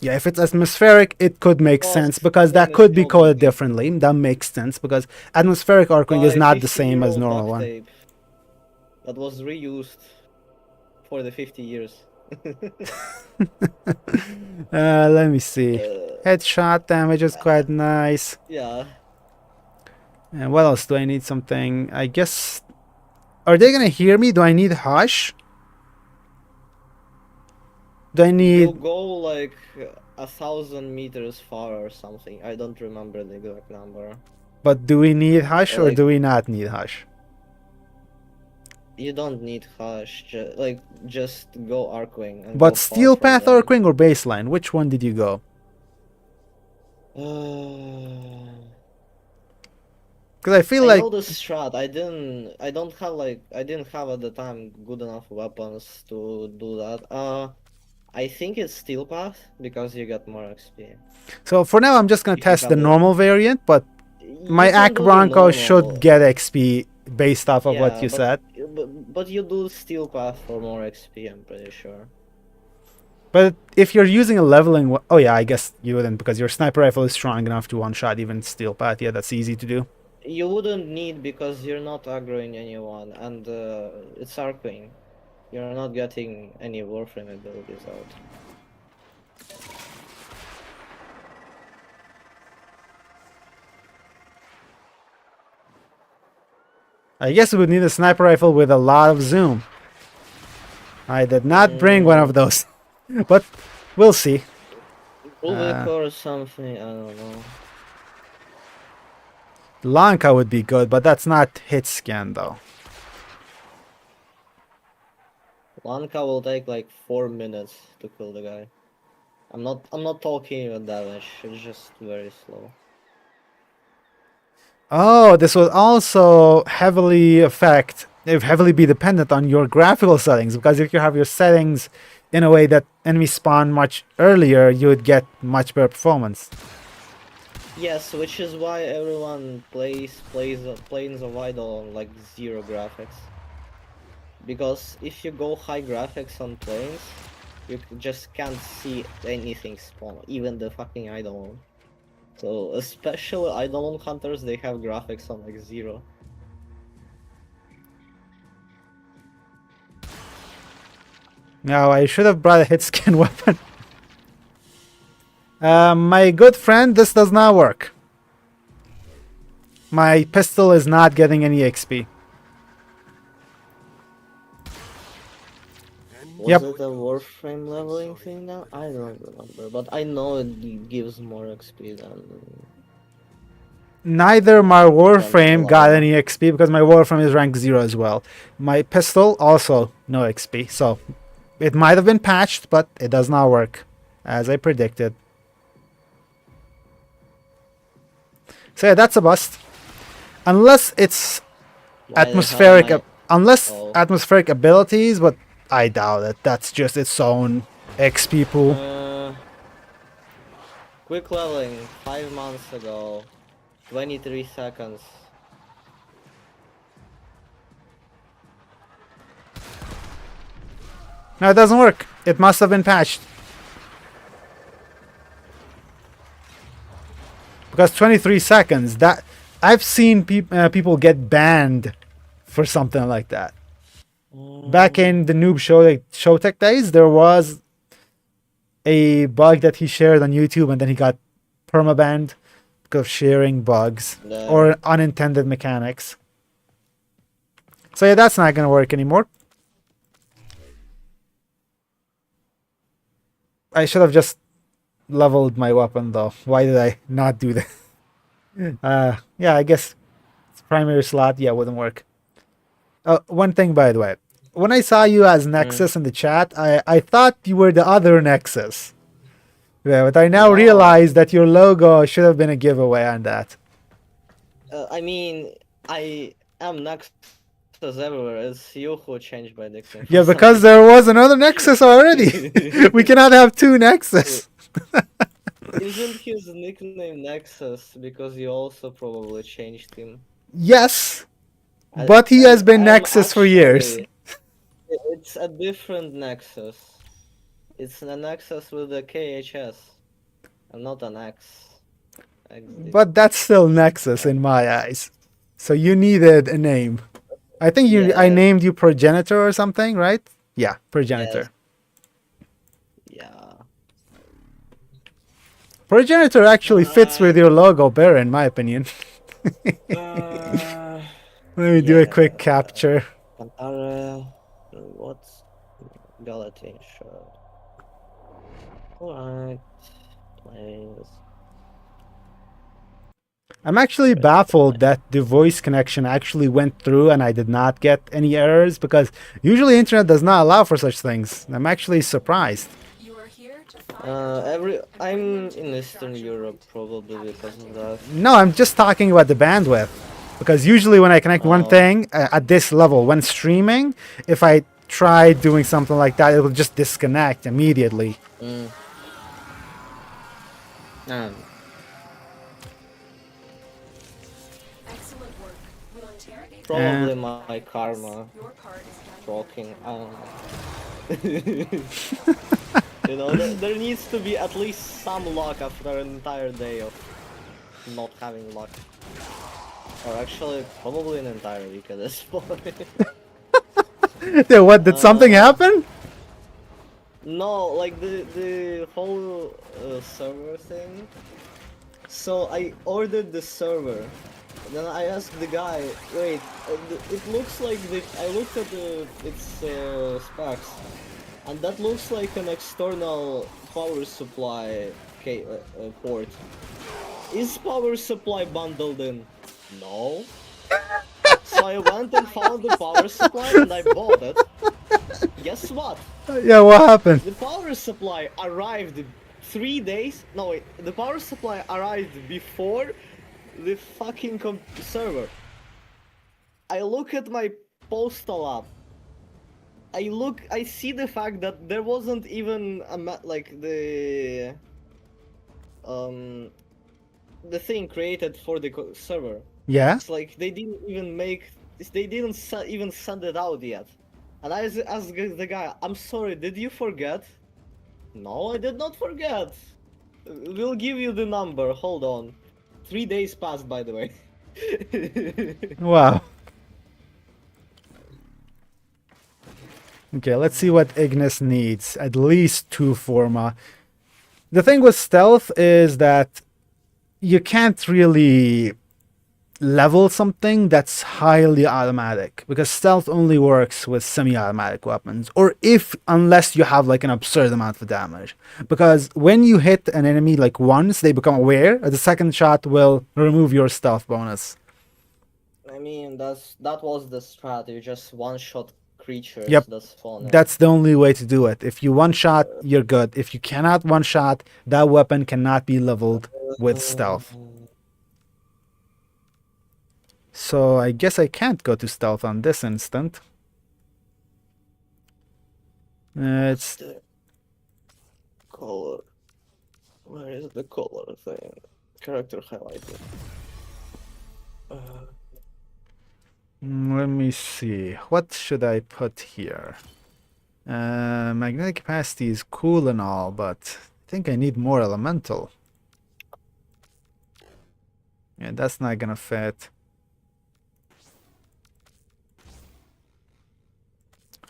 Yeah, if it's atmospheric, it could make Well, sense, because that then could be it's coded still- differently. That makes sense, because atmospheric Arcwing is By not the same as 50-year-old normal duct one. tape that was reused for the 50 years. Let me see. Headshot damage is quite nice. Yeah. And what else do I need? Something. I guess. Are they gonna hear me? Do I need hush? Do I You'll need? go like 1,000 meters far or something. I don't remember the exact number. But do we need hush or Like- do we not need hush? You don't need hush. Just go Arcwing. And But go far steel from path them. Arcwing or baseline? Which one did you go? Because I feel I like know the strat. I don't have I didn't have at the time good enough weapons to do that. I think it's steel path because you get more XP. so. For now, I'm just gonna If you test have the the- normal variant, but my You can Ak do the Bronco normal, should get XP based off of what yeah, you but- said. But you do steel path for more XP. I'm pretty sure. But if you're using a leveling, oh yeah, I guess you wouldn't, because your sniper rifle is strong enough to one-shot even steel path. Yeah, that's easy to do. You wouldn't need because you're not aggroing anyone, and it's Arcwing. You're not getting any Warframe abilities out. I guess we would need a sniper rifle with a lot of zoom. I did not bring one of those, but we'll see. Rubik or something, I don't know. Lanka would be good, but that's not hit scan though. Lanka will take like 4 minutes to kill the guy. I'm not talking about damage, it's just very slow. Oh, this will also heavily be dependent on your graphical settings, because if you have your settings in a way that enemies spawn much earlier, you would get much better performance. Yes, which is why everyone plays Planes of Idol on like 0 graphics. Because if you go high graphics on planes, you just can't see anything spawn, even the fucking Eidolon. So especially Eidolon hunters, they have graphics on like 0. Now, I should have brought a hit scan weapon. My good friend, this does not work. My pistol is not getting any XP. Was Yep. it a Warframe leveling thing now? I don't remember, but I know it gives more XP than Neither my Warframe got lava. any XP because my Warframe is rank 0 as well. My pistol also no XP, so it might have been patched, but it does not work as I predicted. So yeah, that's a bust. Unless it's Why the hell atmospheric, am unless Oh. atmospheric abilities, but I doubt it. That's just its own XP pool. Quick leveling 5 months ago, 23 seconds. No, it doesn't work. It must have been patched. Because 23 seconds, that I've seen people get banned for something like that. Back in the noob show tech days, there was a bug that he shared on YouTube, and then he got permabanned because of sharing bugs or unintended mechanics. So yeah, that's not gonna work anymore. I should have just leveled my weapon though. Why did I not do that? Yeah, I guess primary slot, yeah, wouldn't work. One thing, by the way, when I saw you as Nexus in the chat, I thought you were the other Nexus. Yeah, but I now No. realize that your logo should have been a giveaway on that. I mean, I am Nexus everywhere. It's you who changed my nickname. Yeah, because there was another Nexus already. We cannot have two Nexus. Isn't his nickname Nexus because you also probably changed him? Yes, but he has been Nexus for years. It's a different Nexus. It's a Nexus with a KHS, and not an X. But that's still Nexus in my eyes. So you needed a name. I think I named you Progenitor or something, right? Yeah, Progenitor. Yes. Yeah. Progenitor actually fits with your logo better, in my opinion. Let me do a quick capture. What's Galatine shirt? Alright, please. I'm actually baffled that the voice connection actually went through and I did not get any errors, because usually internet does not allow for such things. I'm actually surprised. You are here to find I'm in Eastern Europe probably because of that. No, I'm just talking about the bandwidth. Because usually when I connect one thing at this level, when streaming, if I try doing something like that, it will just disconnect immediately. excellent work. We'll interrogate Probably my karma your part is done. talking. I don't know. You know, there needs to be at least some luck after an entire day of not having luck. Or actually, probably an entire week at this point. Yeah, what, did something happen? No, like the whole server thing. So I ordered the server. Then I asked the guy, wait, it looks like I looked at its specs, and that looks like an external power supply port. Is power supply bundled in? No. So I went and found the power supply and I bought it. Guess what? Yeah, what happened? The power supply arrived 3 days. No wait, the power supply arrived before the fucking server. I look at my postal app. I see the fact that there wasn't even like the thing created for the server. Yeah? It's like they didn't even send it out yet. And I asked the guy, I'm sorry, did you forget? No, I did not forget. We'll give you the number, hold on. 3 days passed, by the way. Wow. Okay, let's see what Ignis needs. At least 2 Forma. The thing with stealth is that you can't really level something that's highly automatic, because stealth only works with semi-automatic weapons, or if unless you have like an absurd amount of damage. Because when you hit an enemy like once, they become aware. The second shot will remove your stealth bonus. I mean, that was the strat. You just one-shot creatures Yep. that spawn. That's the only way to do it. If you one shot, you're good. If you cannot one shot, that weapon cannot be leveled with stealth. So I guess I can't go to stealth on this instant. It's The color. Where is the color thing? Character highlighting. let me see. What should I put here? Magnetic capacity is cool and all, but I think I need more elemental. Yeah, that's not gonna fit.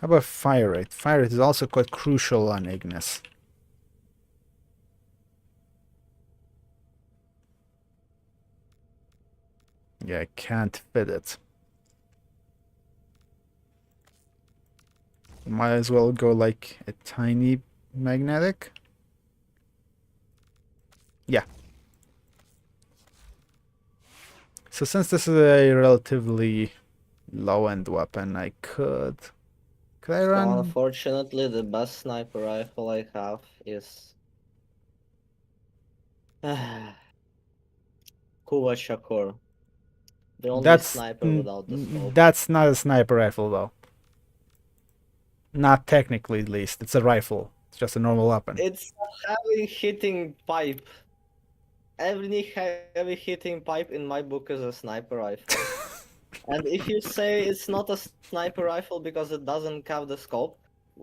How about fire rate? Fire rate is also quite crucial on Ignis. Yeah, I can't fit it. Might as well go like a tiny magnetic. Yeah. So since this is a relatively low-end weapon, I could I So run? unfortunately, the best sniper rifle I have is Kuwa Shakur. The only sniper without the scope. That's not a sniper rifle though. Not technically, at least. It's a rifle. It's just a normal weapon. It's a heavy hitting pipe. Every heavy hitting pipe in my book is a sniper rifle. And if you say it's not a sniper rifle because it doesn't have the scope,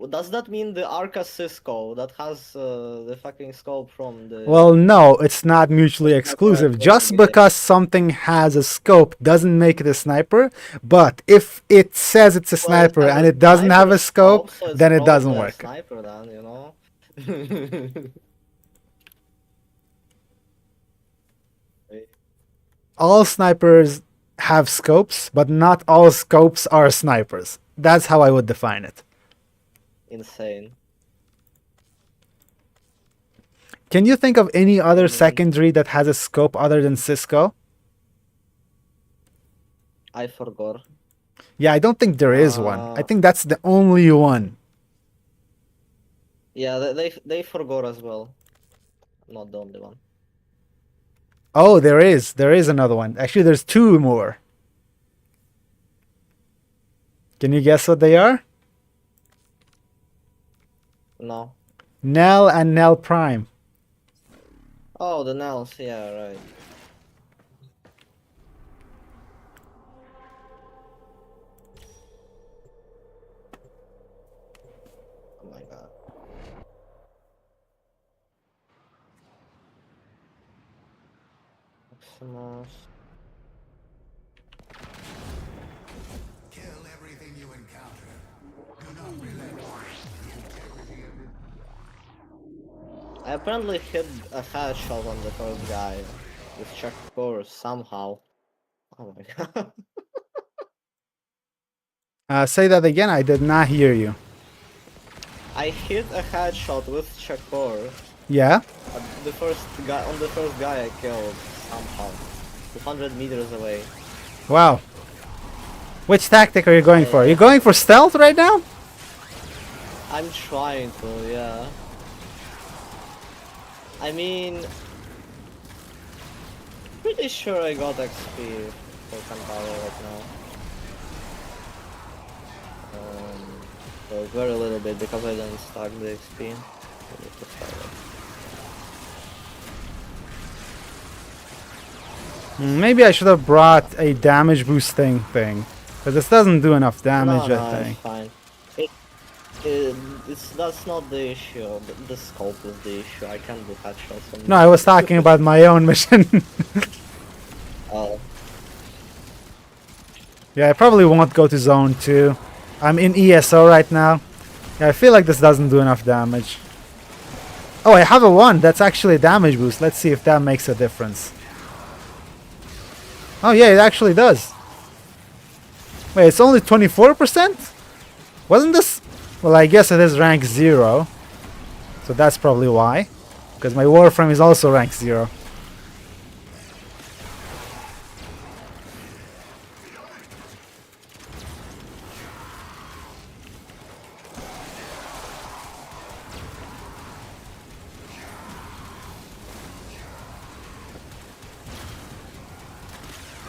does that mean the Arca Cisco that has the fucking scope from the... Well, no, it's not mutually exclusive. Just because something has a scope doesn't make it a sniper, but if it says it's a sniper and it doesn't have a scope, so it's then it doesn't probably a work. Sniper then, you know? All snipers have scopes, but not all scopes are snipers. That's how I would define it. Insane. Can you think of any other secondary that has a scope other than Cisco? I forgot. Yeah, I don't think there is one. I think that's the only one. Yeah, they forgot as well. Not the only one. Oh, there is. There is another one. Actually, there's two more. Can you guess what they are? No. Nell and Nell Prime. Oh, the Nels, yeah, right. Oh my god. Maximus. Kill everything you encounter. Do not relent. I apparently hit a headshot on the first guy with Chuck Norris somehow. Oh my god. Say that again. I did not hear you. I hit a headshot with Shakur. Yeah? The first guy I killed somehow. 200 meters away. Wow. Which tactic are you going for? Are you going for stealth right now? I'm trying to, yeah. I mean, pretty sure I got XP for Kampala right now. So very little bit because I didn't stack the XP. I need to stack it. Maybe I should have brought a damage boosting thing. Because this doesn't do enough damage, No, I think. it's fine. That's not the issue. The scope is the issue. I can't do headshots on No, I was talking about my own mission. Oh. Yeah, I probably won't go to zone 2. I'm in ESO right now. Yeah, I feel like this doesn't do enough damage. Oh, I have a 1. That's actually a damage boost. Let's see if that makes a difference. Oh yeah, it actually does. Wait, it's only 24%? Wasn't this... Well, I guess it is rank 0. So that's probably why. Because my Warframe is also rank 0.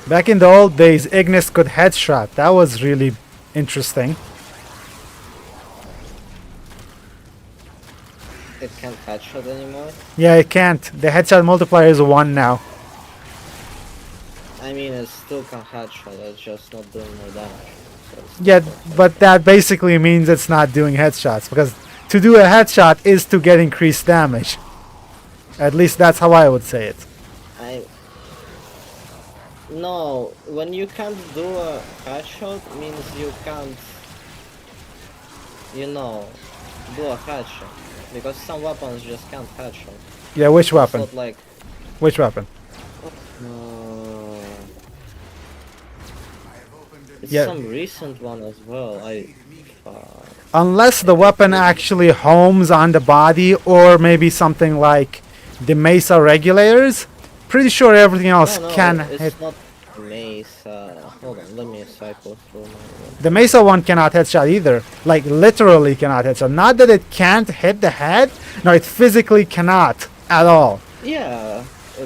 Back in the old days, Ignis could headshot. That was really interesting. It can't headshot anymore. Yeah, it can't. The headshot multiplier is 1 now. I mean, it still can headshot. It's just not doing more damage. So it's Yeah, still- but that basically means it's not doing headshots. Because to do a headshot is to get increased damage. At least that's how I would say it. No, when you can't do a headshot means you can't, you know, do a headshot. Because some weapons just can't headshot. Yeah, which It's weapon? not like, Which weapon? it's Yeah. some recent one as well. Unless the weapon actually homes on the body, or maybe something like the Mesa regulators, pretty sure everything else No, can it's hit. not mace. Hold on, let me cycle through my. The Mesa one cannot headshot either. Like, literally cannot headshot. Not that it can't hit the head, no, it physically cannot at all. Yeah,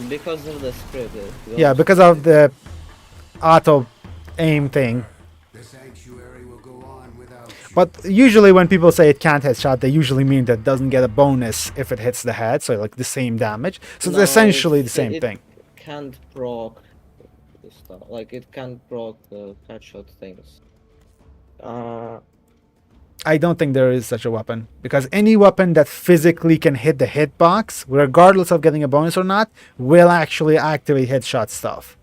because of the script. Yeah, because of the auto aim thing. The sanctuary will go on without you. But usually when people say it can't headshot, they usually mean that it doesn't get a bonus if it hits the head, so like the same damage. So No, it's essentially the it- same it- thing. Can't proc the stuff. Like it can't proc the headshot things. I don't think there is such a weapon, because any weapon that physically can hit the hitbox, regardless of getting a bonus or not, will actually activate headshot stuff.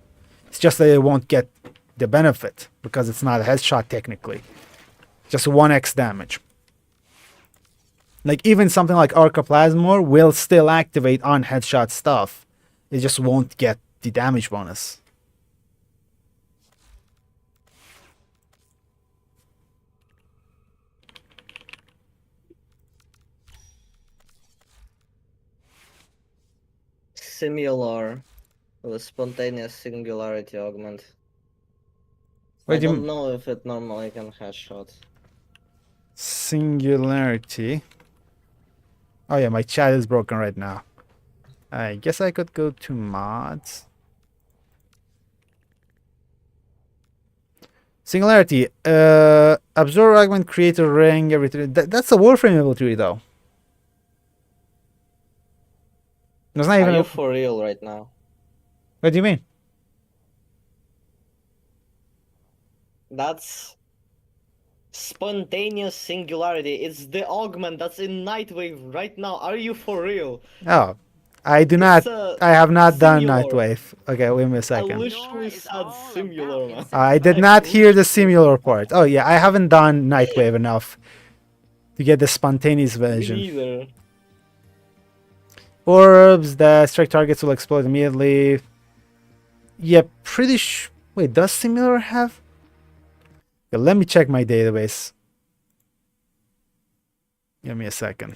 It's just that it won't get the benefit because it's not a headshot technically. Just 1x damage. Like even something like Arcoplasmor will still activate on headshot stuff. It just won't get the damage bonus. Similar, the spontaneous singularity augment. What I do you don't know if it normally can headshot. Singularity. Oh yeah, my chat is broken right now. I guess I could go to mods. Singularity. Absorb augment, create a ring, everything. That's a Warframe ability though. There's not Are even you a... for real right now? What do you mean? That's spontaneous singularity. It's the augment that's in Nightwave right now. Are you for real? Oh, I do not. a I have not done Simulor. Nightwave. Okay, wait me a I second. literally said similar, man. I did not hear the Simulor part. Oh yeah, I haven't done Nightwave enough to get the spontaneous Me version. neither. Orbs that strike targets will explode immediately. Yeah, pretty sure. Wait, does Simulor have? Okay, let me check my database. Give me a second.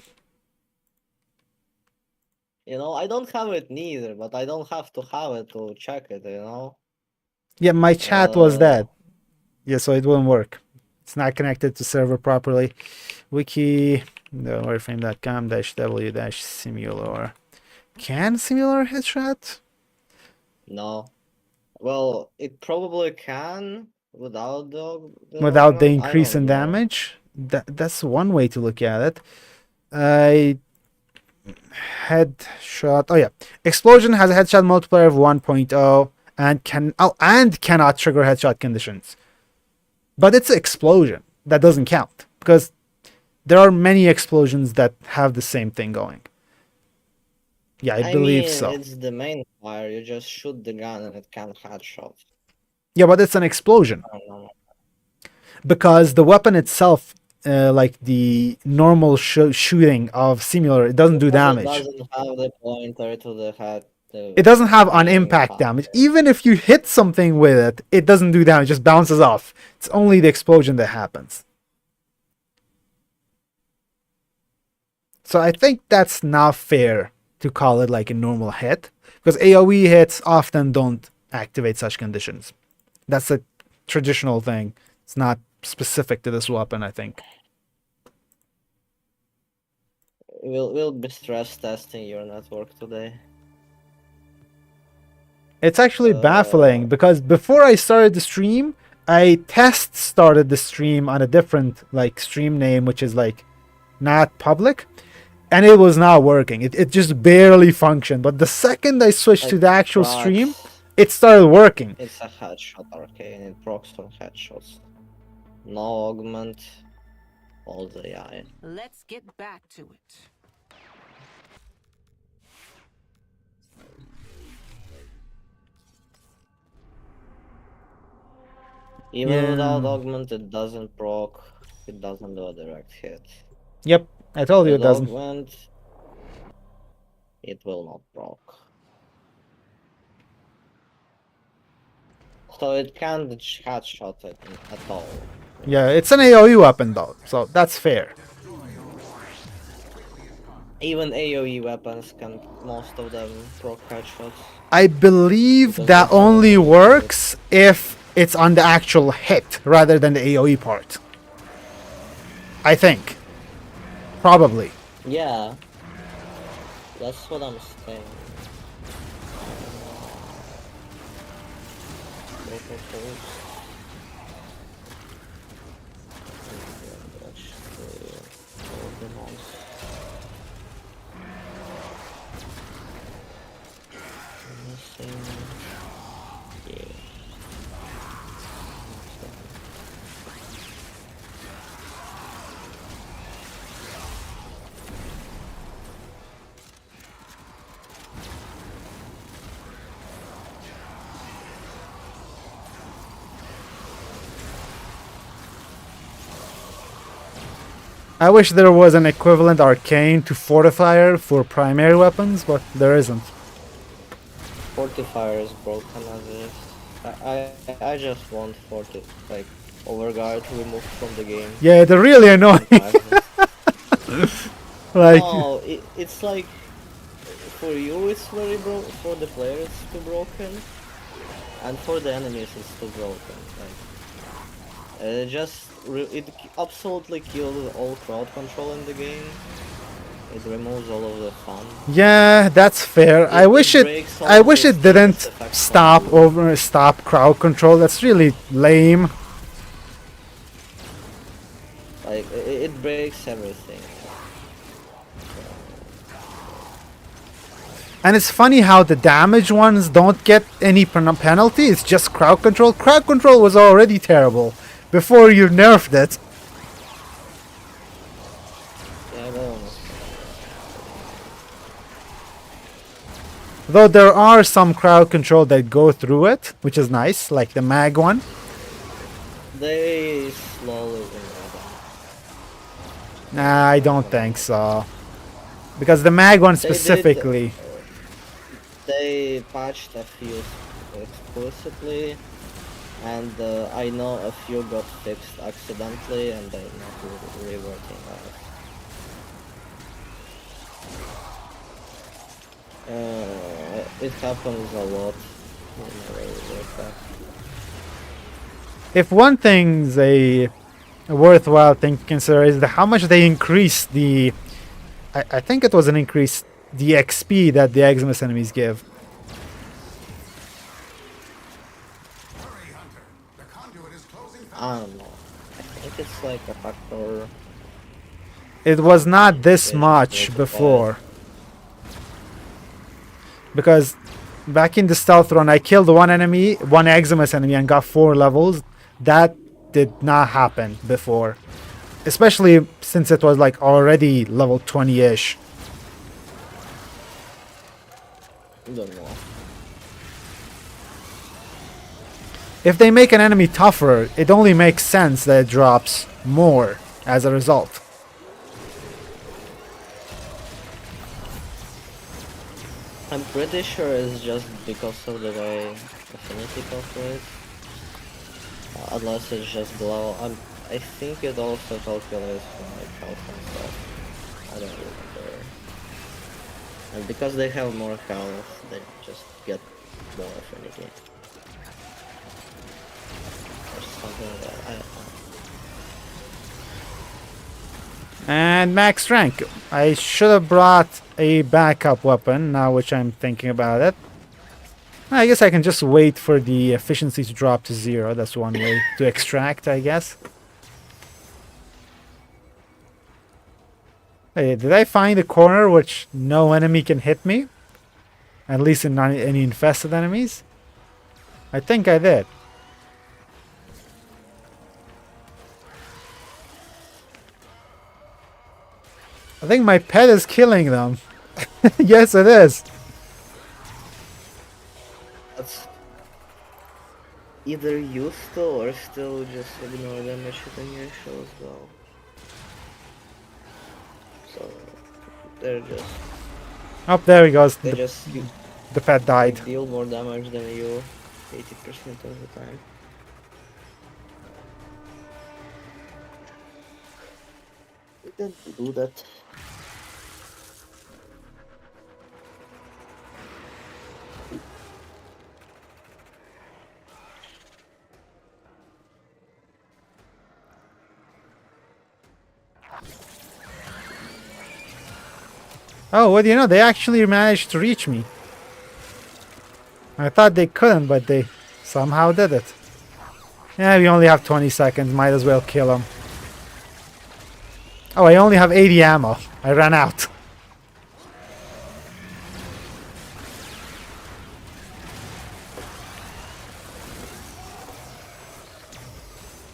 You know, I don't have it neither, but I don't have to have it to check it, you know? Yeah, my chat was Uh, dead. Yeah, so it won't work. It's not connected to server properly. Wiki, no, warframe.com -w -simulor. Can Simulor headshot? No. Well, it probably can without the Without the augment. I increase don't in know. damage? That's one way to look at it. I headshot. Oh yeah, explosion has a headshot multiplier of 1.0 and cannot trigger headshot conditions. But it's an explosion. That doesn't count because there are many explosions that have the same thing going. Yeah, I believe mean, so. It's the main fire. You just shoot the gun and it can headshot. Yeah, but it's an explosion I don't know. because the weapon itself, like the normal shooting of Simulor, it doesn't do Because damage. It doesn't have the pointer to the head the It doesn't have on remaining impact five. damage. Even if you hit something with it, it doesn't do damage, it just bounces off. It's only the explosion that happens. So I think that's not fair to call it like a normal hit, because AoE hits often don't activate such conditions. That's a traditional thing. It's not specific to this weapon, I think. We'll be stress testing your network today. It's actually baffling because before I started the stream, I test started the stream on a different like stream name, which is like not public, and it was not working. It just barely functioned. But the second I switched to the actual stream, Procs, it started working. it's a headshot arcane. It procs from headshots. No augment. All the AI. Let's get back to it. Even without Yeah. augment, it doesn't proc. It doesn't do a direct hit. Yep, I told you it With doesn't. augment, it will not proc. So it can't headshot it at all. Yeah, it's an AoE weapon though, so that's fair. Even AoE weapons can, most of them, proc headshots. I believe Because that it's not only a- works if it's on the actual hit rather than the AoE part. I think. Probably. Yeah. That's what I'm saying. Local tools. Actually, organize. Missing. Yeah. I wish there was an equivalent arcane to Fortifier for primary weapons, but there isn't. Fortifier is broken as is. I just want like overguard removed from the game. Yeah, they're really annoying. Like, No, it's like for you it's very broken. For the player it's too broken, and for the enemies it's too broken. Like it absolutely kills all crowd control in the game. It removes all of the fun. yeah, that's fair. I wish it breaks all I of wish the it didn't status effects on stop crowd control. That's really lame. Like it breaks everything. And it's funny how the damage ones don't get any penalty. It's just crowd control. Crowd control was already terrible before you nerfed it. Yeah, I don't know. Though there are some crowd control that go through it, which is nice, like the mag one. They slowly remove them. Nah, I don't think so. Because the mag one They did- specifically. They patched a few explicitly, and I know a few got fixed accidentally, and they're not reworking that. It happens a lot. Whenever we work that. If one thing's a worthwhile thing to consider is how much they increase the. I think it was an increase the XP that the Eximus enemies give. Hurry, Hunter. The conduit is closing fast. I don't know. I think it's like a factor. It was not this Yeah, much it's before. Because back in the stealth run, I killed one Eximus enemy, and got 4 levels. That did not happen before. Especially since it was like already level 20-ish. Don't know. If they make an enemy tougher, it only makes sense that it drops more as a result. I'm pretty sure it's just because of the way affinity calculates. Unless it's just glow. I think it also calculates from like health and stuff. I don't remember. And because they have more health, they just get more affinity. Or something like that. I don't know. And max rank. I should have brought a backup weapon, now which I'm thinking about it. I guess I can just wait for the efficiency to drop to 0. That's one way to extract, I guess. Hey, did I find a corner which no enemy can hit me? At least in any infested enemies? I think I did. I think my pet is killing them. Yes, it is. That's either useful or still just ignore damage hitting your show as well. So they're just Oh, there he goes. they just The pet died. deal more damage than you 80% of the time. We didn't do that. Oh, what do you know? They actually managed to reach me. I thought they couldn't, but they somehow did it. Yeah, we only have 20 seconds. Might as well kill them. Oh, I only have 80 ammo. I ran out.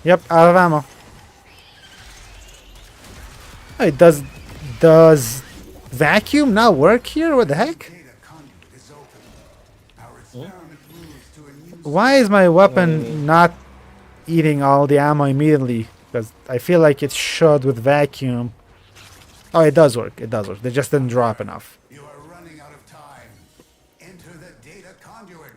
Yep, out of ammo. Hey, does vacuum not work here? What the heck? Data conduit is open. Our experiment moves to a new Why is my weapon not eating all the ammo immediately? Because I feel like it should with vacuum. Oh, it does work. It does work. They just didn't drop enough. You are running out of time. Enter the data conduit.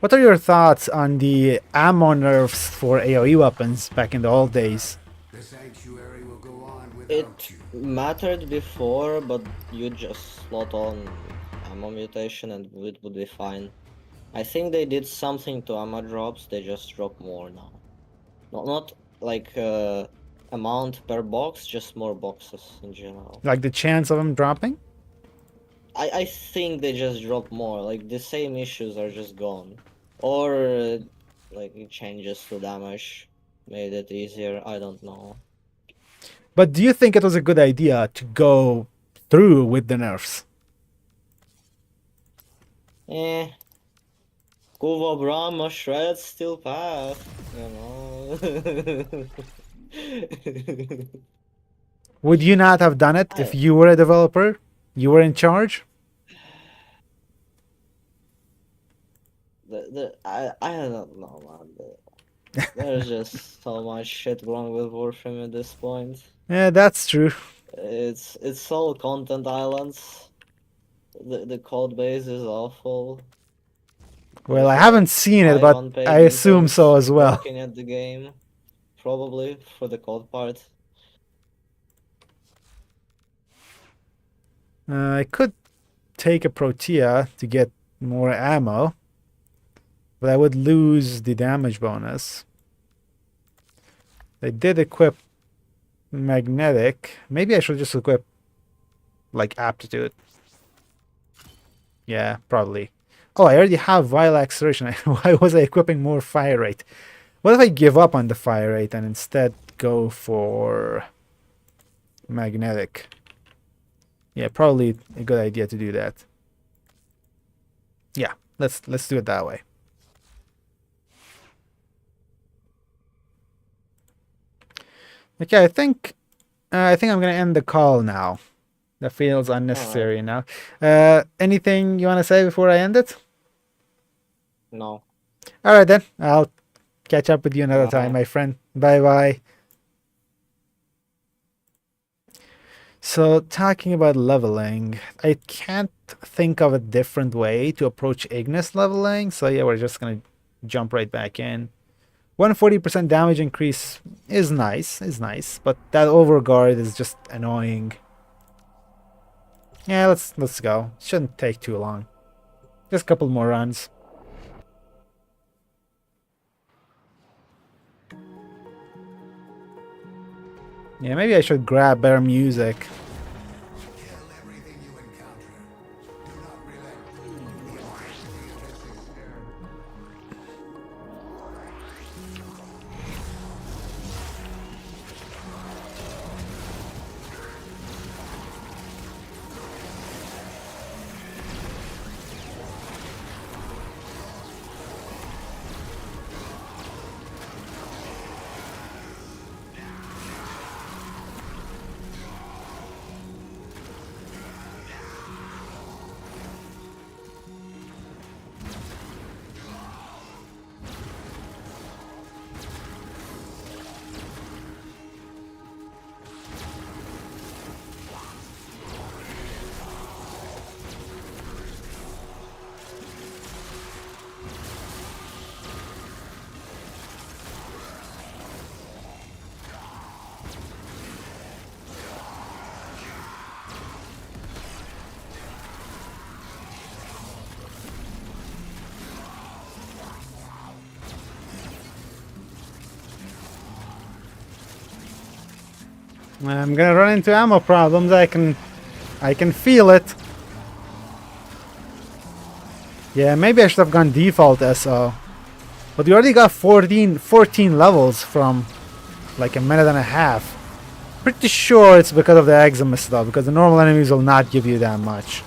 What are your thoughts on the ammo nerfs for AoE weapons back in the old days? The sanctuary will go on without It you. mattered before, but you just slot on ammo mutation and it would be fine. I think they did something to ammo drops, they just drop more now. Not like amount per box, just more boxes in general. Like the chance of them dropping? I think they just drop more, like the same issues are just gone. Or like it changes to damage, made it easier, I don't know. But do you think it was a good idea to go through with the nerfs? Eh. Kuva Brahma shreds still path, you know. Would you not have done it if you were a developer? You were in charge? I don't know, man. There's just so much shit wrong with Warframe at this point. Yeah, that's true. It's all content islands. The code base is awful. Well, I There's, haven't seen it, five but unpaid I assume interns so as well. working at the game, probably for the code part. I could take a Protea to get more ammo, but I would lose the damage bonus. They did equip magnetic. Maybe I should just equip like aptitude. Yeah, probably. Oh, I already have vial acceleration. Why was I equipping more fire rate? What if I give up on the fire rate and instead go for magnetic? Yeah, probably a good idea to do that. Yeah, let's do it that way. Okay, I think I'm gonna end the call now. That feels unnecessary now. Anything you want to say before I end it? No. All right then. I'll catch up with you another time, Bye. my friend. Bye bye. So talking about leveling, I can't think of a different way to approach Ignis leveling. So yeah, we're just gonna jump right back in. 140% damage increase is nice, but that overguard is just annoying. Yeah, let's go. Shouldn't take too long. Just a couple more runs. Yeah, maybe I should grab better music. Kill everything you encounter. Do not relent. I'm gonna run into ammo problems. I can feel it. Yeah, maybe I should have gone default SO. But we already got 14 levels from like a minute and a half. Pretty sure it's because of the Eximus though, because the normal enemies will not give you that much.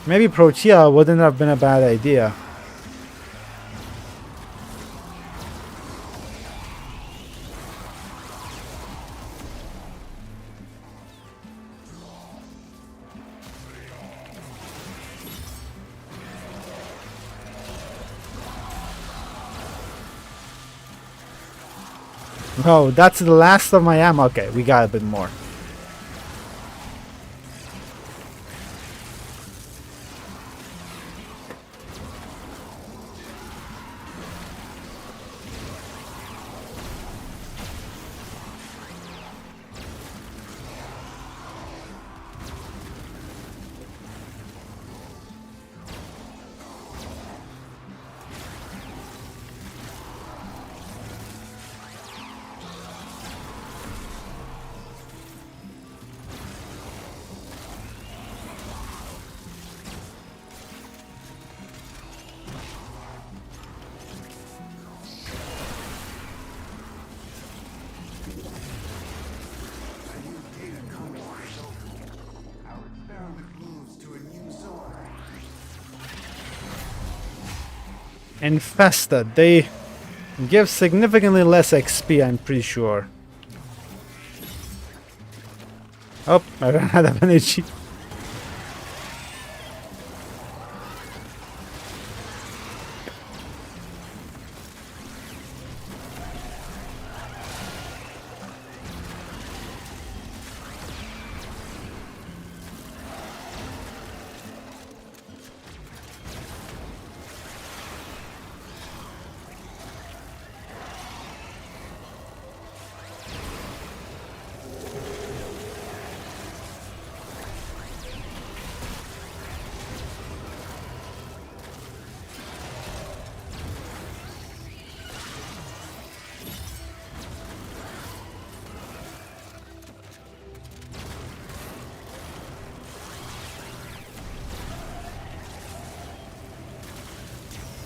Maybe Protea wouldn't have been a bad idea. Oh, that's the last of my ammo. Okay, we got a bit more. Our experiment moves to a new zone. Infested. They give significantly less XP, I'm pretty sure. Oh, I ran out of energy.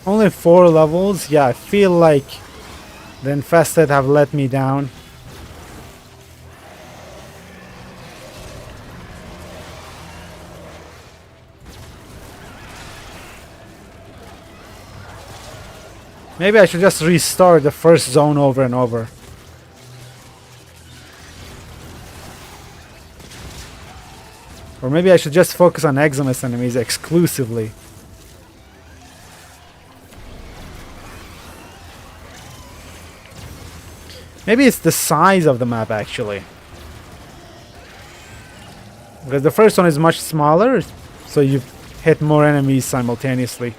Only 4 levels? Yeah, I feel like the infested have let me down. Maybe I should just restart the first zone over and over. Or maybe I should just focus on Eximus enemies exclusively. Maybe it's the size of the map actually. Because the first one is much smaller, so you hit more enemies simultaneously.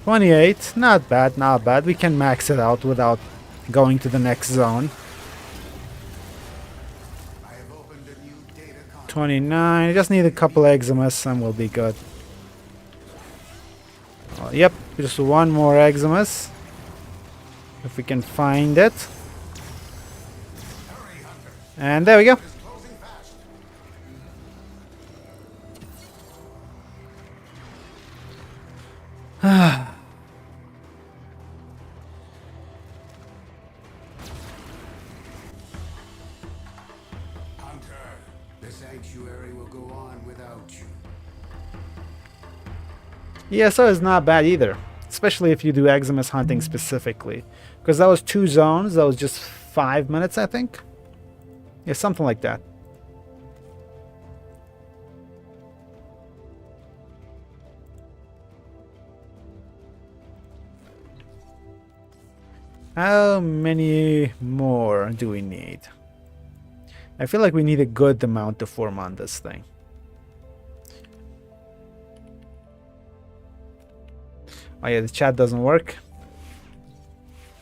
$28, not bad, not bad. We can max it out without going to the next zone. I have opened a new data con. 29, just need a couple Eximus and we'll be good. Oh, yep, just one more Eximus. If we can find it. And there we go. Hunter, the sanctuary will go on without you. ESO is not bad either, especially if you do Eximus hunting specifically. Because that was 2 zones, that was just 5 minutes, I think. Yeah, something like that. How many more do we need? I feel like we need a good amount to form on this thing. Oh yeah, the chat doesn't work.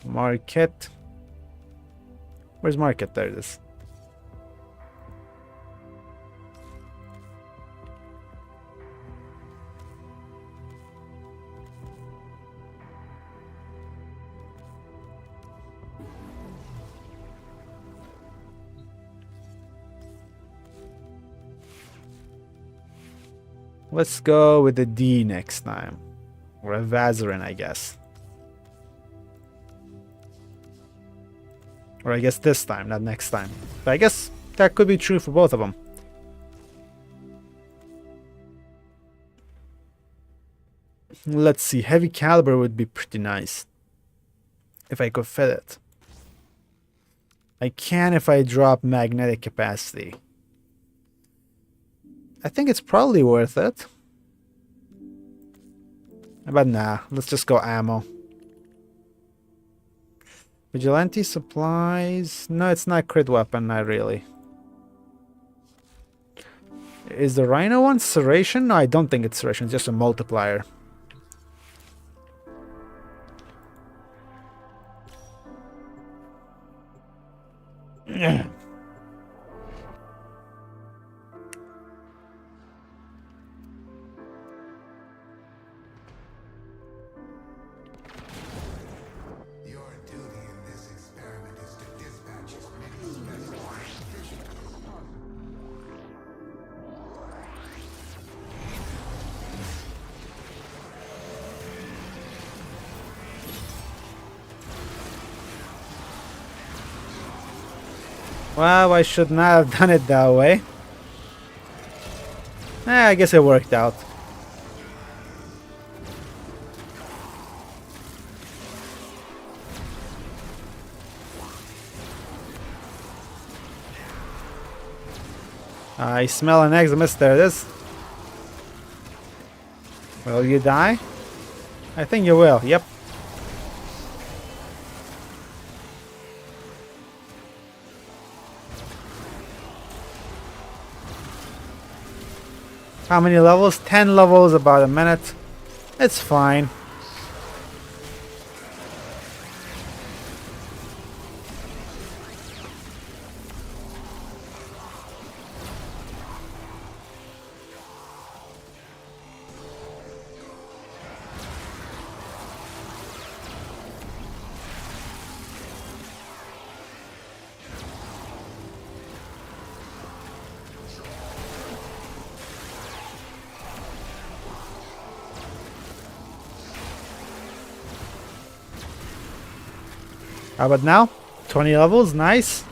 Market. Where's market? There it is. Let's go with the D next time. Or a Vazarin, I guess. Or I guess this time, not next time. But I guess that could be true for both of them. Let's see, heavy caliber would be pretty nice. If I could fit it. I can if I drop magnetic capacity. I think it's probably worth it. But nah, let's just go ammo. Vigilante supplies. No, it's not crit weapon, not really. Is the Rhino one Serration? No, I don't think it's Serration, it's just a multiplier. Your duty in this experiment is to dispatch as many specimens efficiently as possible. Well, I should not have done it that way. I guess it worked out. I smell an Eximus, there it is. Will you die? I think you will, yep. How many levels? 10 levels, about a minute. It's fine. How about now? 20 levels, nice.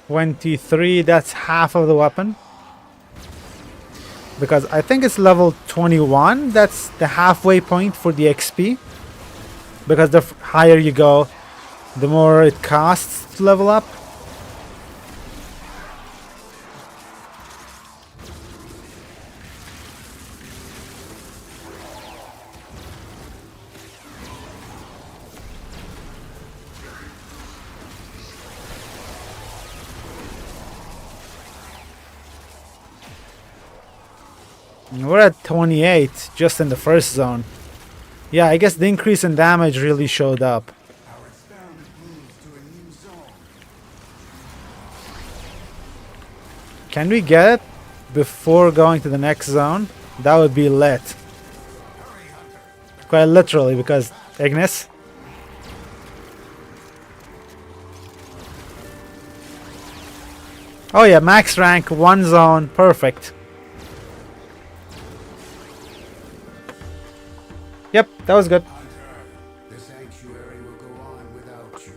$23, that's half of the weapon. Because I think it's level 21, that's the halfway point for the XP. Because the higher you go, the more it costs to level up. And we're at 28 just in the first zone. Yeah, I guess the increase in damage really showed up. Our experiment moves to a new zone. Can we get it before going to the next zone? That would be lit. Quite literally, because Ignis. Oh yeah, max rank, one zone, perfect. Yep, that was good. Hunter, the sanctuary will go on without you.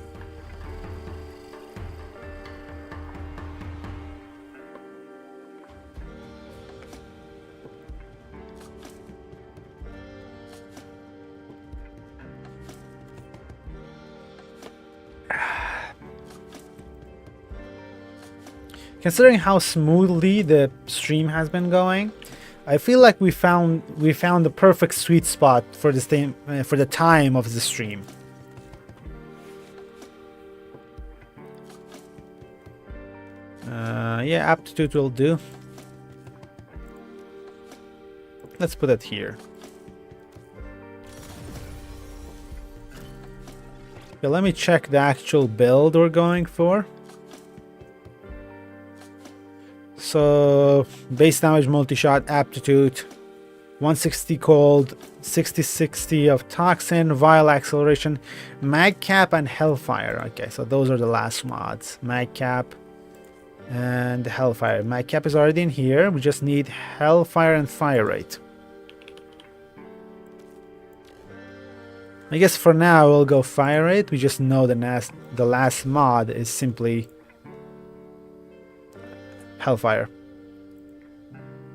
Considering how smoothly the stream has been going, I feel like we found the perfect sweet spot for for the time of the stream. Yeah, aptitude will do. Let's put it here. Okay, let me check the actual build we're going for. So, base damage, multi-shot, aptitude, 160 cold, 60-60 of toxin, vial acceleration, mag cap, and hellfire. Okay, so those are the last mods. Mag cap and hellfire. Mag cap is already in here. We just need hellfire and fire rate. I guess for now we'll go fire rate. We just know the last mod is simply hellfire.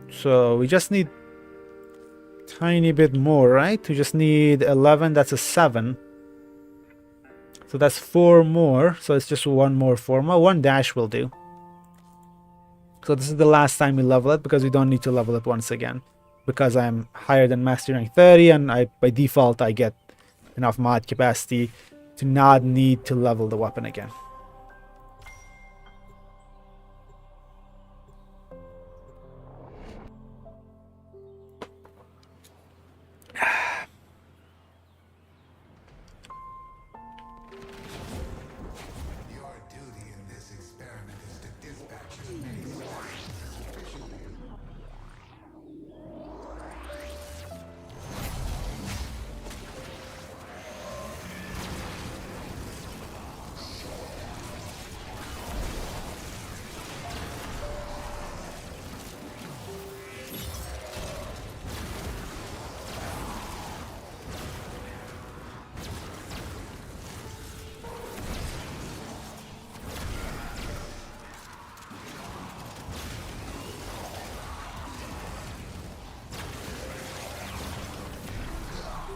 So we just need tiny bit more, right? We just need 11, that's a 7. So that's 4 more, so it's just one more Forma. 1 dash will do. So this is the last time we level it, because we don't need to level it once again. Because I'm higher than Master Rank 30, and by default I get enough mod capacity to not need to level the weapon again. Your duty in this experiment is to dispatch as many specimens as efficiently.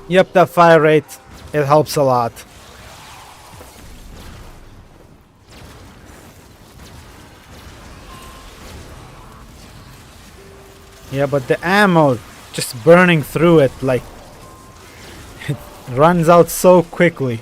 Yep, that fire rate, it helps a lot. Yeah, but the ammo, just burning through it, like, it runs out so quickly.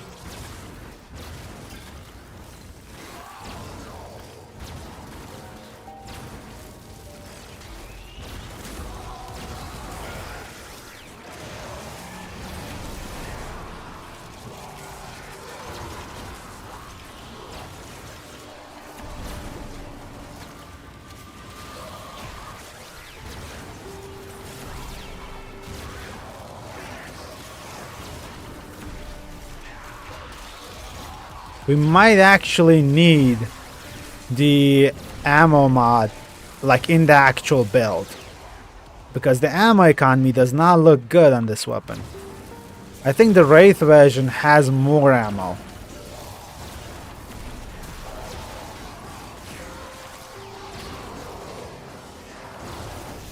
we might actually need the ammo mod, like in the actual build, because the ammo economy does not look good on this weapon. I think the Wraith version has more ammo.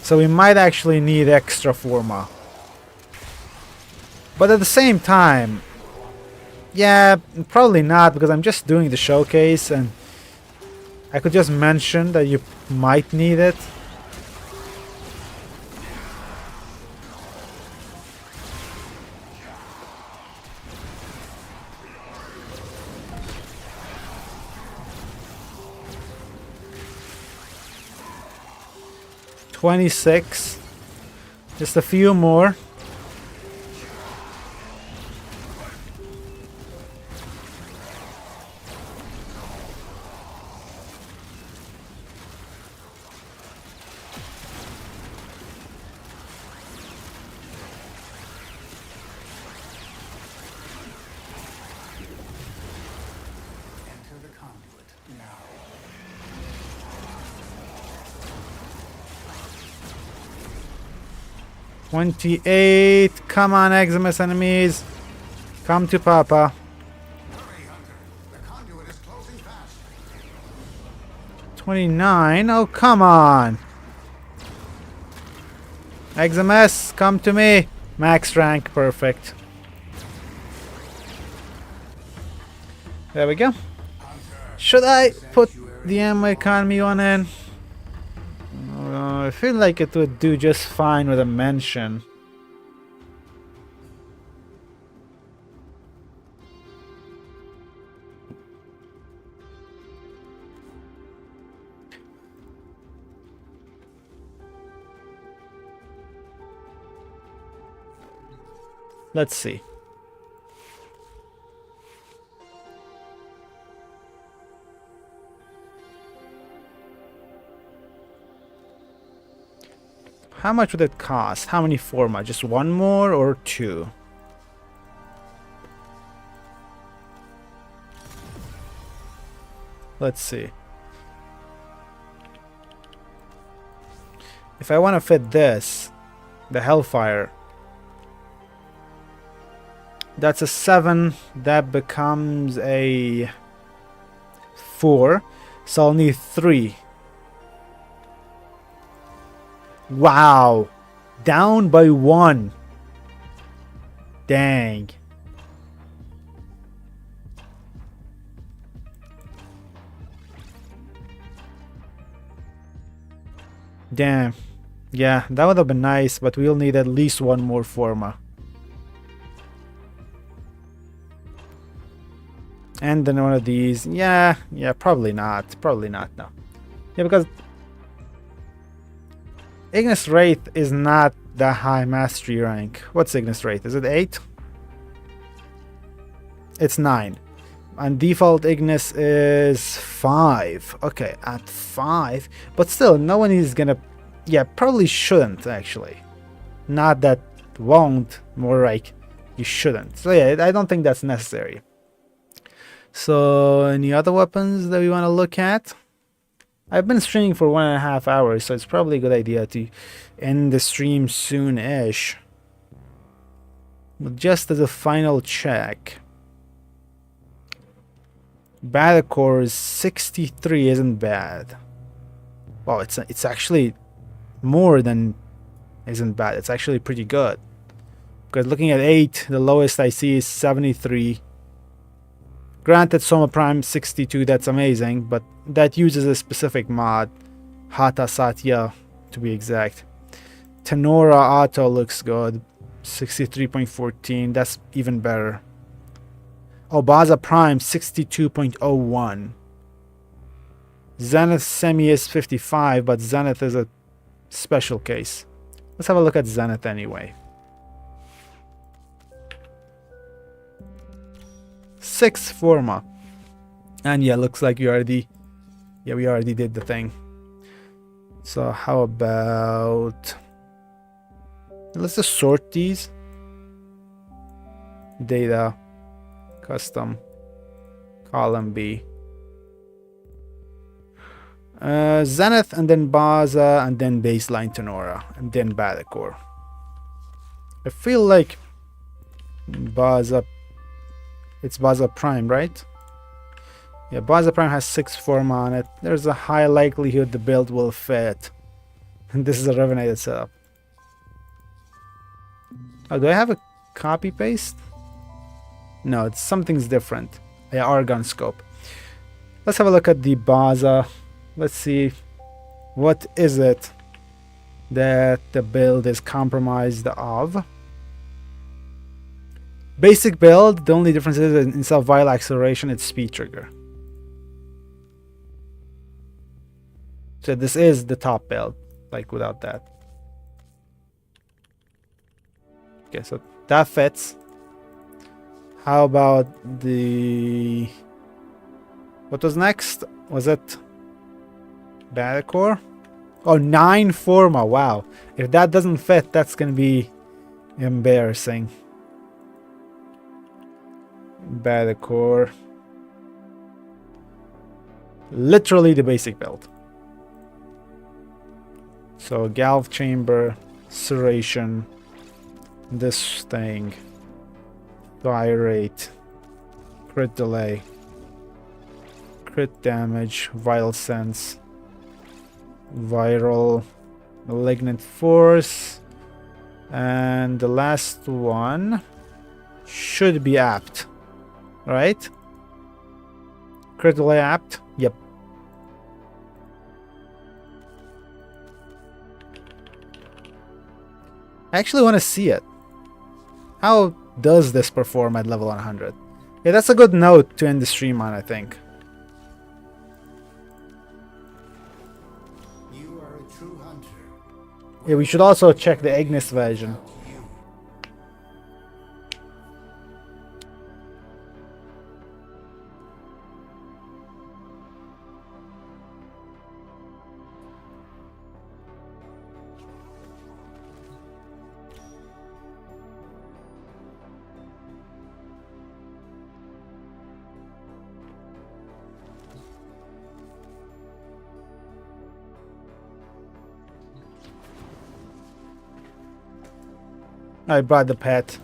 So we might actually need extra Forma. But at the same time, yeah, probably not, because I'm just doing the showcase and I could just mention that you might need it. $26. Just a few more. Enter the conduit now. 28. Come on, Eximus enemies. Come to Papa. Hurry, Hunter. The conduit is closing fast. 29. Oh, come on. Eximus, come to me. Max rank, perfect. There we go. Should I put the ammo economy one in? I feel like it would do just fine with a mention. Let's see. How much would it cost? How many Forma? Just one more or two? Let's see. If I want to fit this, the Hellfire, that's a 7. That becomes a 4. So I'll need 3. Wow. Down by 1. Dang. Damn. Yeah, that would have been nice, but we'll need at least one more Forma. And then one of these. Yeah, probably not. Probably not, no. Yeah, because Ignis Wraith is not the high mastery rank. What's Ignis Wraith? Is it 8? It's 9. And default Ignis is 5. Okay, at 5. But still, no one is gonna... Yeah, probably shouldn't, actually. Not that won't, more like you shouldn't. So yeah, I don't think that's necessary. So, any other weapons that we want to look at? I've been streaming for 1.5 hours, so it's probably a good idea to end the stream soon-ish. But just as a final check, Battle Core 63 isn't bad. Wow, it's actually more than isn't bad. It's actually pretty good. Because looking at 8, the lowest I see is 73. Granted, Soma Prime 62, that's amazing, but that uses a specific mod. Hata Satya, to be exact. Tenora Auto looks good. 63.14, that's even better. Obaza Prime 62.01. Zenith Semi is 55, but Zenith is a special case. Let's have a look at Zenith anyway. 6 Forma. And yeah, looks like we already did the thing. So how about, let's just sort these. Data, custom, Column B. Zenith, and then Baza, and then baseline Tenora, and then Badicor. I feel like Baza... It's Baza Prime, right? Yeah, Baza Prime has 6 Forma on it. There's a high likelihood the build will fit. And this is a Revenated setup. Oh, do I have a copy-paste? No, it's something's different. Yeah, Argon Scope. Let's have a look at the Baza. Let's see, what is it that the build is compromised of? Basic build, the only difference is instead of vital acceleration, it's speed trigger. So this is the top build, like without that. Okay, so that fits. How about the... What was next? Was it Badicor? Oh, 9 Forma, wow. If that doesn't fit, that's gonna be embarrassing. Badicor. Literally the basic build. So Galv Chamber, Serration, this thing, fire rate, crit delay, crit damage, vital sense, viral, malignant force, and the last one should be apt, right? Crit delay apt, yep. I actually want to see it. How does this perform at level 100? Yeah, that's a good note to end the stream on, I think. You are a true hunter. Yeah, we should also check the Ignis version. I brought the pet.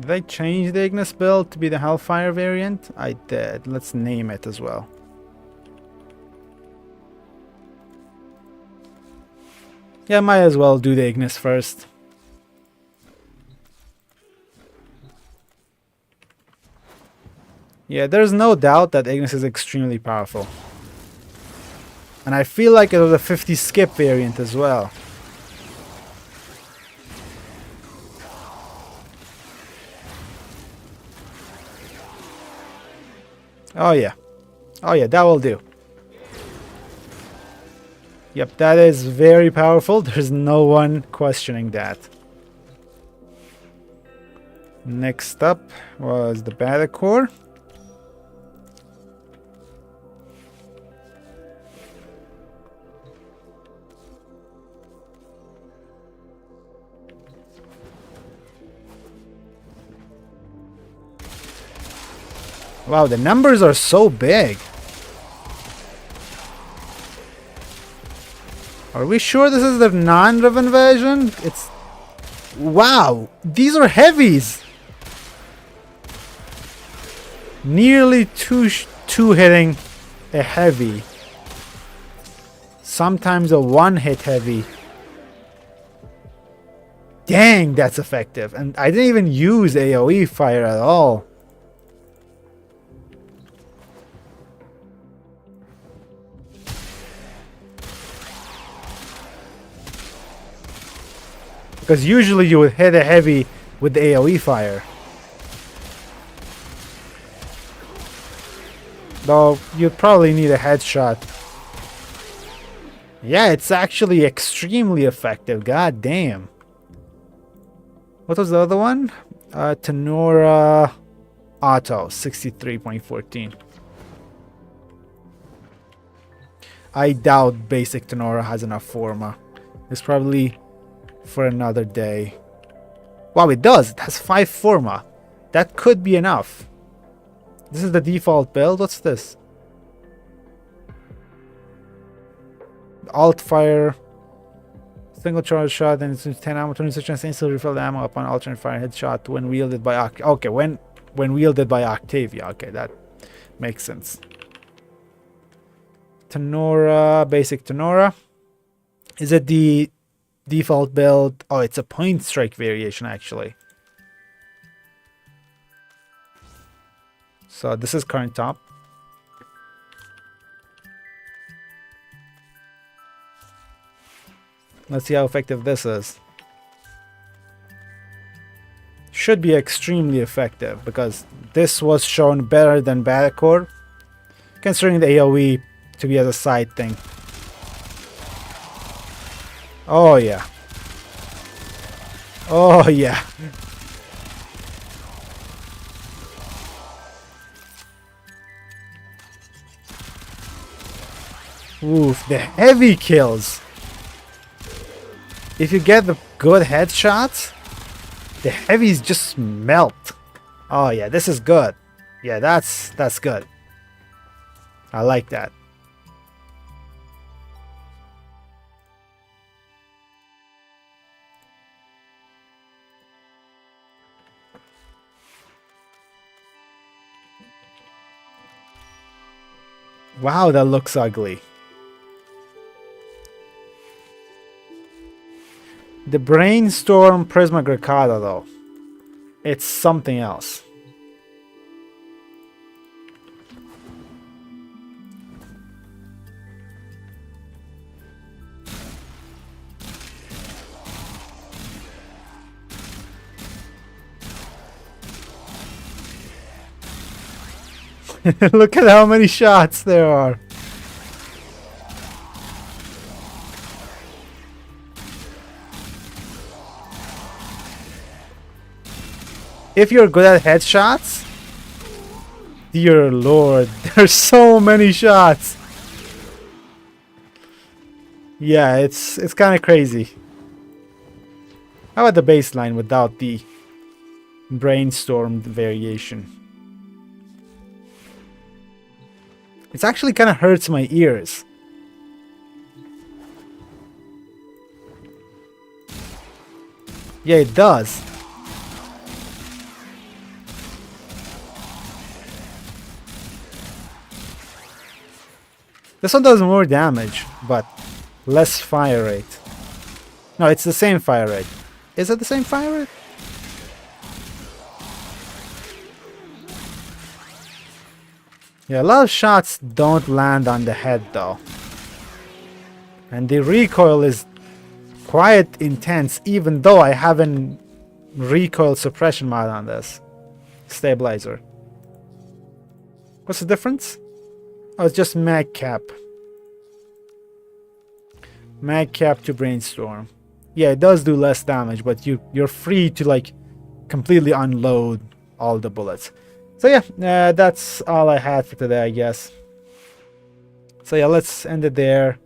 Did I change the Ignis build to be the Hellfire variant? I did. Let's name it as well. Yeah, might as well do the Ignis first. Yeah, there's no doubt that Ignis is extremely powerful. And I feel like it was a 50 skip variant as well. Oh yeah. Oh yeah, that will do. Yep, that is very powerful. There's no one questioning that. Next up was the Badicor. Wow, the numbers are so big. Are we sure this is the non-Riven version? It's... Wow, these are heavies. Nearly two hitting a heavy. Sometimes a one-hit heavy. Dang, that's effective. And I didn't even use AoE fire at all. Because usually you would hit a heavy with the AoE fire. Though you'd probably need a headshot. Yeah, it's actually extremely effective. God damn. What was the other one? Tenora Auto, 63.14. I doubt basic Tenora has enough Forma. is probably for another day. Wow, it does. It has 5 Forma. That could be enough. This is the default build. What's this? Alt fire. Single charge shot and it's 10 ammo, 26 chance to instantly refill the ammo upon alternate fire headshot when wielded by okay, when wielded by Octavia. Okay, that makes sense. Tenora, basic Tenora. Is it the default build? Oh, it's a point strike variation actually. So this is current top. Let's see how effective this is. Should be extremely effective because this was shown better than Battlecore, considering the AoE to be as a side thing. Oh yeah. Oh yeah. Oof, the heavy kills. If you get the good headshots, the heavies just melt. Oh yeah, this is good. Yeah, that's good. I like that. Wow, that looks ugly. The Brainstorm Prisma Grecata, though, it's something else. Look at how many shots there are. If you're good at headshots, dear lord, there's so many shots. Yeah, it's kind of crazy. How about the baseline without the brainstorm variation? It actually kind of hurts my ears. Yeah, it does. This one does more damage, but less fire rate. No, it's the same fire rate. Is it the same fire rate? Yeah, a lot of shots don't land on the head though. And the recoil is quite intense, even though I have a recoil suppression mod on this stabilizer. What's the difference? Oh, it's just mag cap. Mag cap to brainstorm. Yeah, it does do less damage, but you're free to like completely unload all the bullets. So yeah, that's all I had for today, I guess. So yeah, let's end it there.